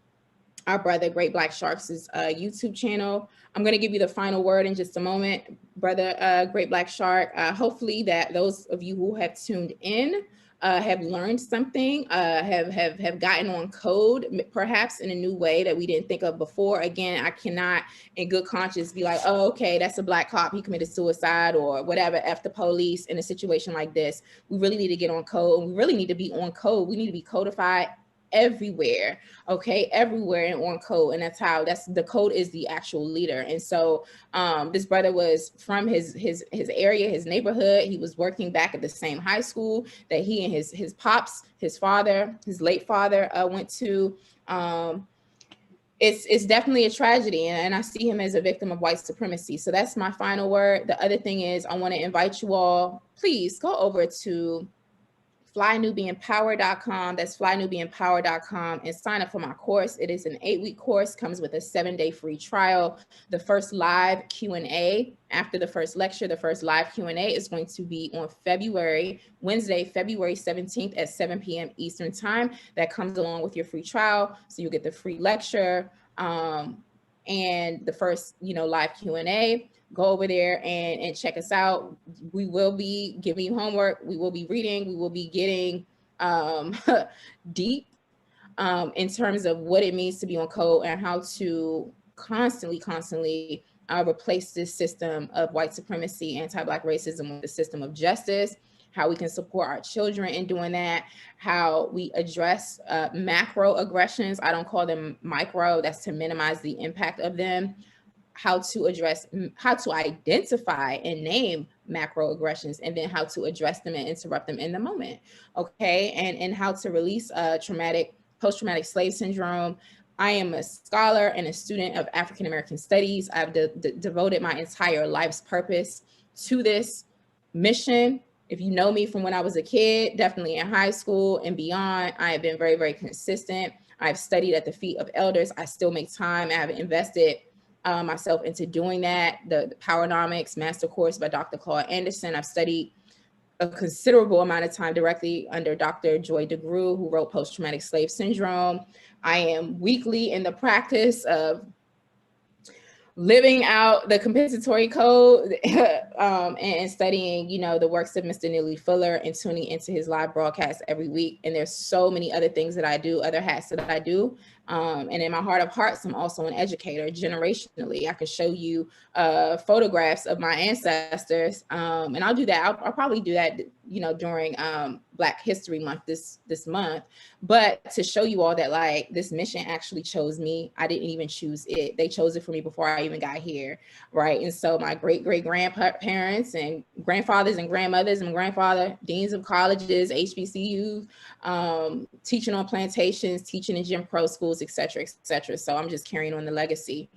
our brother Great Black Sharks' YouTube channel. I'm going to give you the final word in just a moment, brother Great Black Shark. Hopefully that those of you who have tuned in have learned something, have gotten on code, perhaps in a new way that we didn't think of before. Again, I cannot in good conscience be like, oh, okay, that's a black cop, he committed suicide or whatever, F the police in a situation like this. We really need to get on code, and we really need to be on code. We need to be codified everywhere, okay, everywhere and on code. And that's the code is the actual leader. And so this brother was from his area, his neighborhood. He was working back at the same high school that he and his pops, his father, his late father went to. It's definitely a tragedy, and I see him as a victim of white supremacy. So that's my final word. The other thing is, I want to invite you all, please go over to flynubianpower.com. That's flynubianpower.com, and sign up for my course. It is an 8-week course, comes with a 7-day free trial. The first live Q&A after the first lecture, the first live Q&A is going to be on Wednesday, February 17th at 7 p.m. Eastern time. That comes along with your free trial. So you get the free lecture and the first, live Q&A. Go over there and check us out. We will be giving you homework. We will be reading. We will be getting deep in terms of what it means to be on code and how to constantly replace this system of white supremacy, anti-Black racism with the system of justice, how we can support our children in doing that, how we address macro aggressions. I don't call them micro. That's to minimize the impact of them. How to identify and name macro aggressions, and then how to address them and interrupt them in the moment. Okay. And how to release post-traumatic slave syndrome. I am a scholar and a student of African-American studies. I've devoted my entire life's purpose to this mission. If you know me from when I was a kid, definitely in high school and beyond, I have been very, very consistent. I've studied at the feet of elders. I still make time. I have invested myself into doing that. The Powernomics Master Course by Dr. Claude Anderson. I've studied a considerable amount of time directly under Dr. Joy DeGruy, who wrote Post-Traumatic Slave Syndrome. I am weekly in the practice of living out the compensatory code and studying, you know, the works of Mr. Neely Fuller and tuning into his live broadcast every week. And there's so many other things that I do, other hats that I do. And in my heart of hearts, I'm also an educator generationally. I can show you photographs of my ancestors. And I'll do that. I'll probably do that, you know, during Black History Month this month. But to show you all that, like, this mission actually chose me. I didn't even choose it. They chose it for me before I even got here, right? And so my great-great-grandparents and grandfathers and grandmothers, and my grandfather, deans of colleges, HBCUs, teaching on plantations, teaching in Jim Crow schools, et cetera, et cetera. So I'm just carrying on the legacy.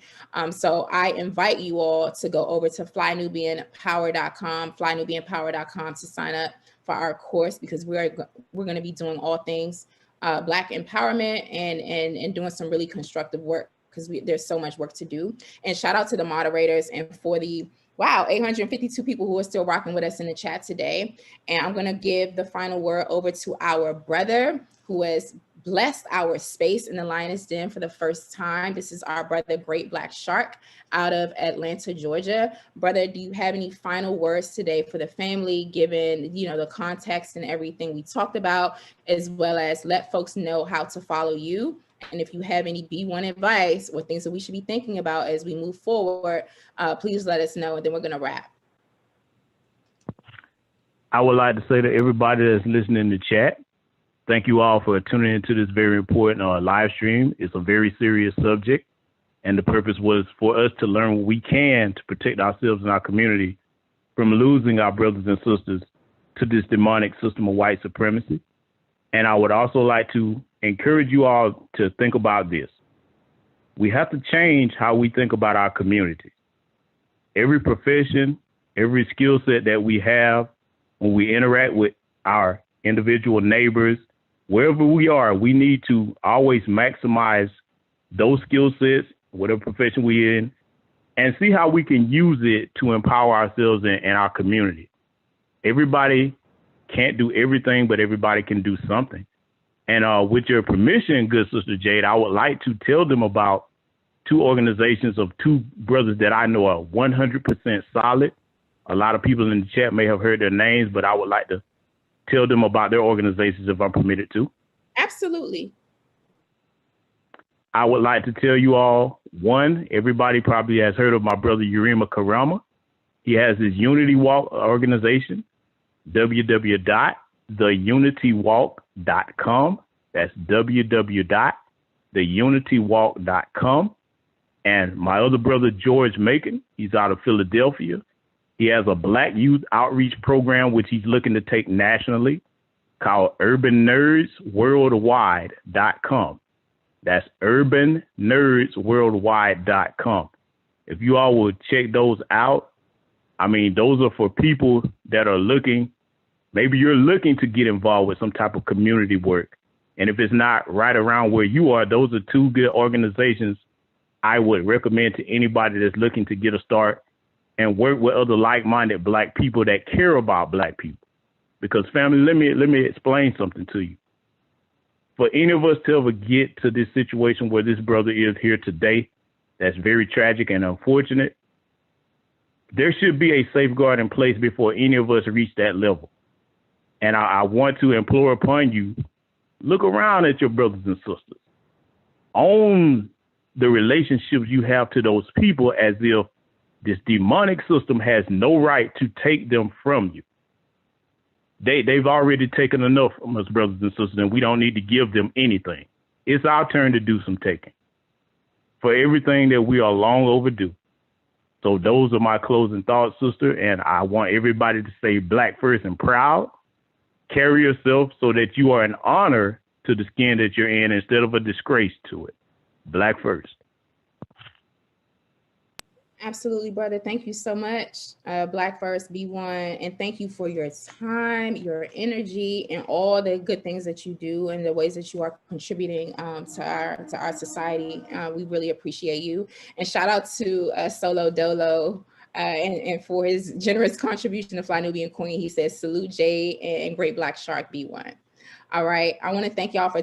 So I invite you all to go over to flynubianpower.com to sign up for our course, because we're going to be doing all things Black empowerment and doing some really constructive work, because there's so much work to do. And shout out to the moderators and for the 852 people who are still rocking with us in the chat today. And I'm going to give the final word over to our brother who has blessed our space in the Lioness Den for the first time. This is our brother, Great Black Shark, out of Atlanta, Georgia. Brother, do you have any final words today for the family, given, you know, the context and everything we talked about, as well as let folks know how to follow you? And if you have any B1 advice or things that we should be thinking about as we move forward, please let us know, and then we're going to wrap. I would like to say to everybody that's listening in the chat, thank you all for tuning into this very important live stream. It's a very serious subject, and the purpose was for us to learn what we can to protect ourselves and our community from losing our brothers and sisters to this demonic system of white supremacy. And I would also like to encourage you all to think about this. We have to change how we think about our community. Every profession, every skill set that we have, when we interact with our individual neighbors, wherever we are, we need to always maximize those skill sets, whatever profession we're in, and see how we can use it to empower ourselves and our community. Everybody can't do everything, but everybody can do something. And with your permission, good Sister Jade, I would like to tell them about two organizations of two brothers that I know are 100% solid. A lot of people in the chat may have heard their names, but I would like to tell them about their organizations if I'm permitted to. Absolutely. I would like to tell you all, one, everybody probably has heard of my brother Urema Karama. He has his Unity Walk organization, www.theunitywalk.com. That's www.theunitywalk.com. And my other brother, George Macon, he's out of Philadelphia. He has a Black youth outreach program, which he's looking to take nationally, called urbannerdsworldwide.com. That's urbannerdsworldwide.com. If you all would check those out, I mean, those are for people that are looking, maybe you're looking to get involved with some type of community work. And if it's not right around where you are, those are two good organizations I would recommend to anybody that's looking to get a start and work with other like-minded Black people that care about Black people. Because family, let me explain something to you. For any of us to ever get to this situation where this brother is here today, that's very tragic and unfortunate, there should be a safeguard in place before any of us reach that level. And I want to implore upon you, look around at your brothers and sisters. Own the relationships you have to those people as if this demonic system has no right to take them from you. They've already taken enough from us, brothers and sisters, and we don't need to give them anything. It's our turn to do some taking for everything that we are long overdue. So those are my closing thoughts, sister, and I want everybody to stay Black first and proud. Carry yourself so that you are an honor to the skin that you're in instead of a disgrace to it. Black first. Absolutely, brother. Thank you so much. Black First, B1, and thank you for your time, your energy, and all the good things that you do and the ways that you are contributing to our society. We really appreciate you. And shout out to Solo Dolo and for his generous contribution to Fly Nubian Queen. He says, salute Jade and Great Black Shark B1. All right. I want to thank y'all for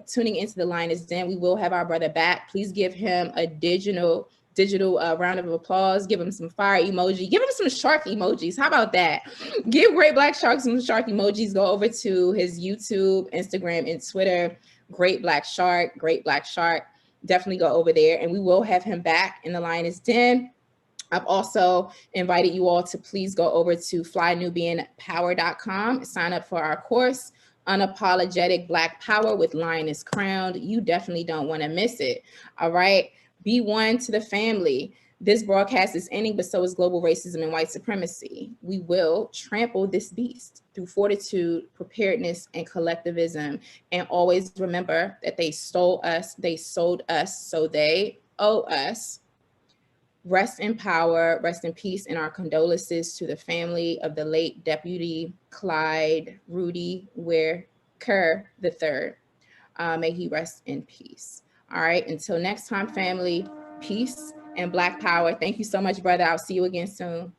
tuning into the Lioness Den. We will have our brother back. Please give him a digital digital round of applause. Give him some fire emoji. Give him some shark emojis. How about that? Give Great Black Shark some shark emojis. Go over to his YouTube, Instagram, and Twitter. Great Black Shark. Great Black Shark. Definitely go over there, and we will have him back in the Lioness Den. I've also invited you all to please go over to flynubianpower.com, sign up for our course, Unapologetic Black Power with Lioness Crowned. You definitely don't want to miss it. All right. Be one to the family. This broadcast is ending, but so is global racism and white supremacy. We will trample this beast through fortitude, preparedness, and collectivism. And always remember that they stole us, they sold us, so they owe us. Rest in power, rest in peace, and our condolences to the family of the late Deputy Clyde Rudy Ware Kerr III. May he rest in peace. All right, until next time, family, peace and Black power. Thank you so much, brother. I'll see you again soon.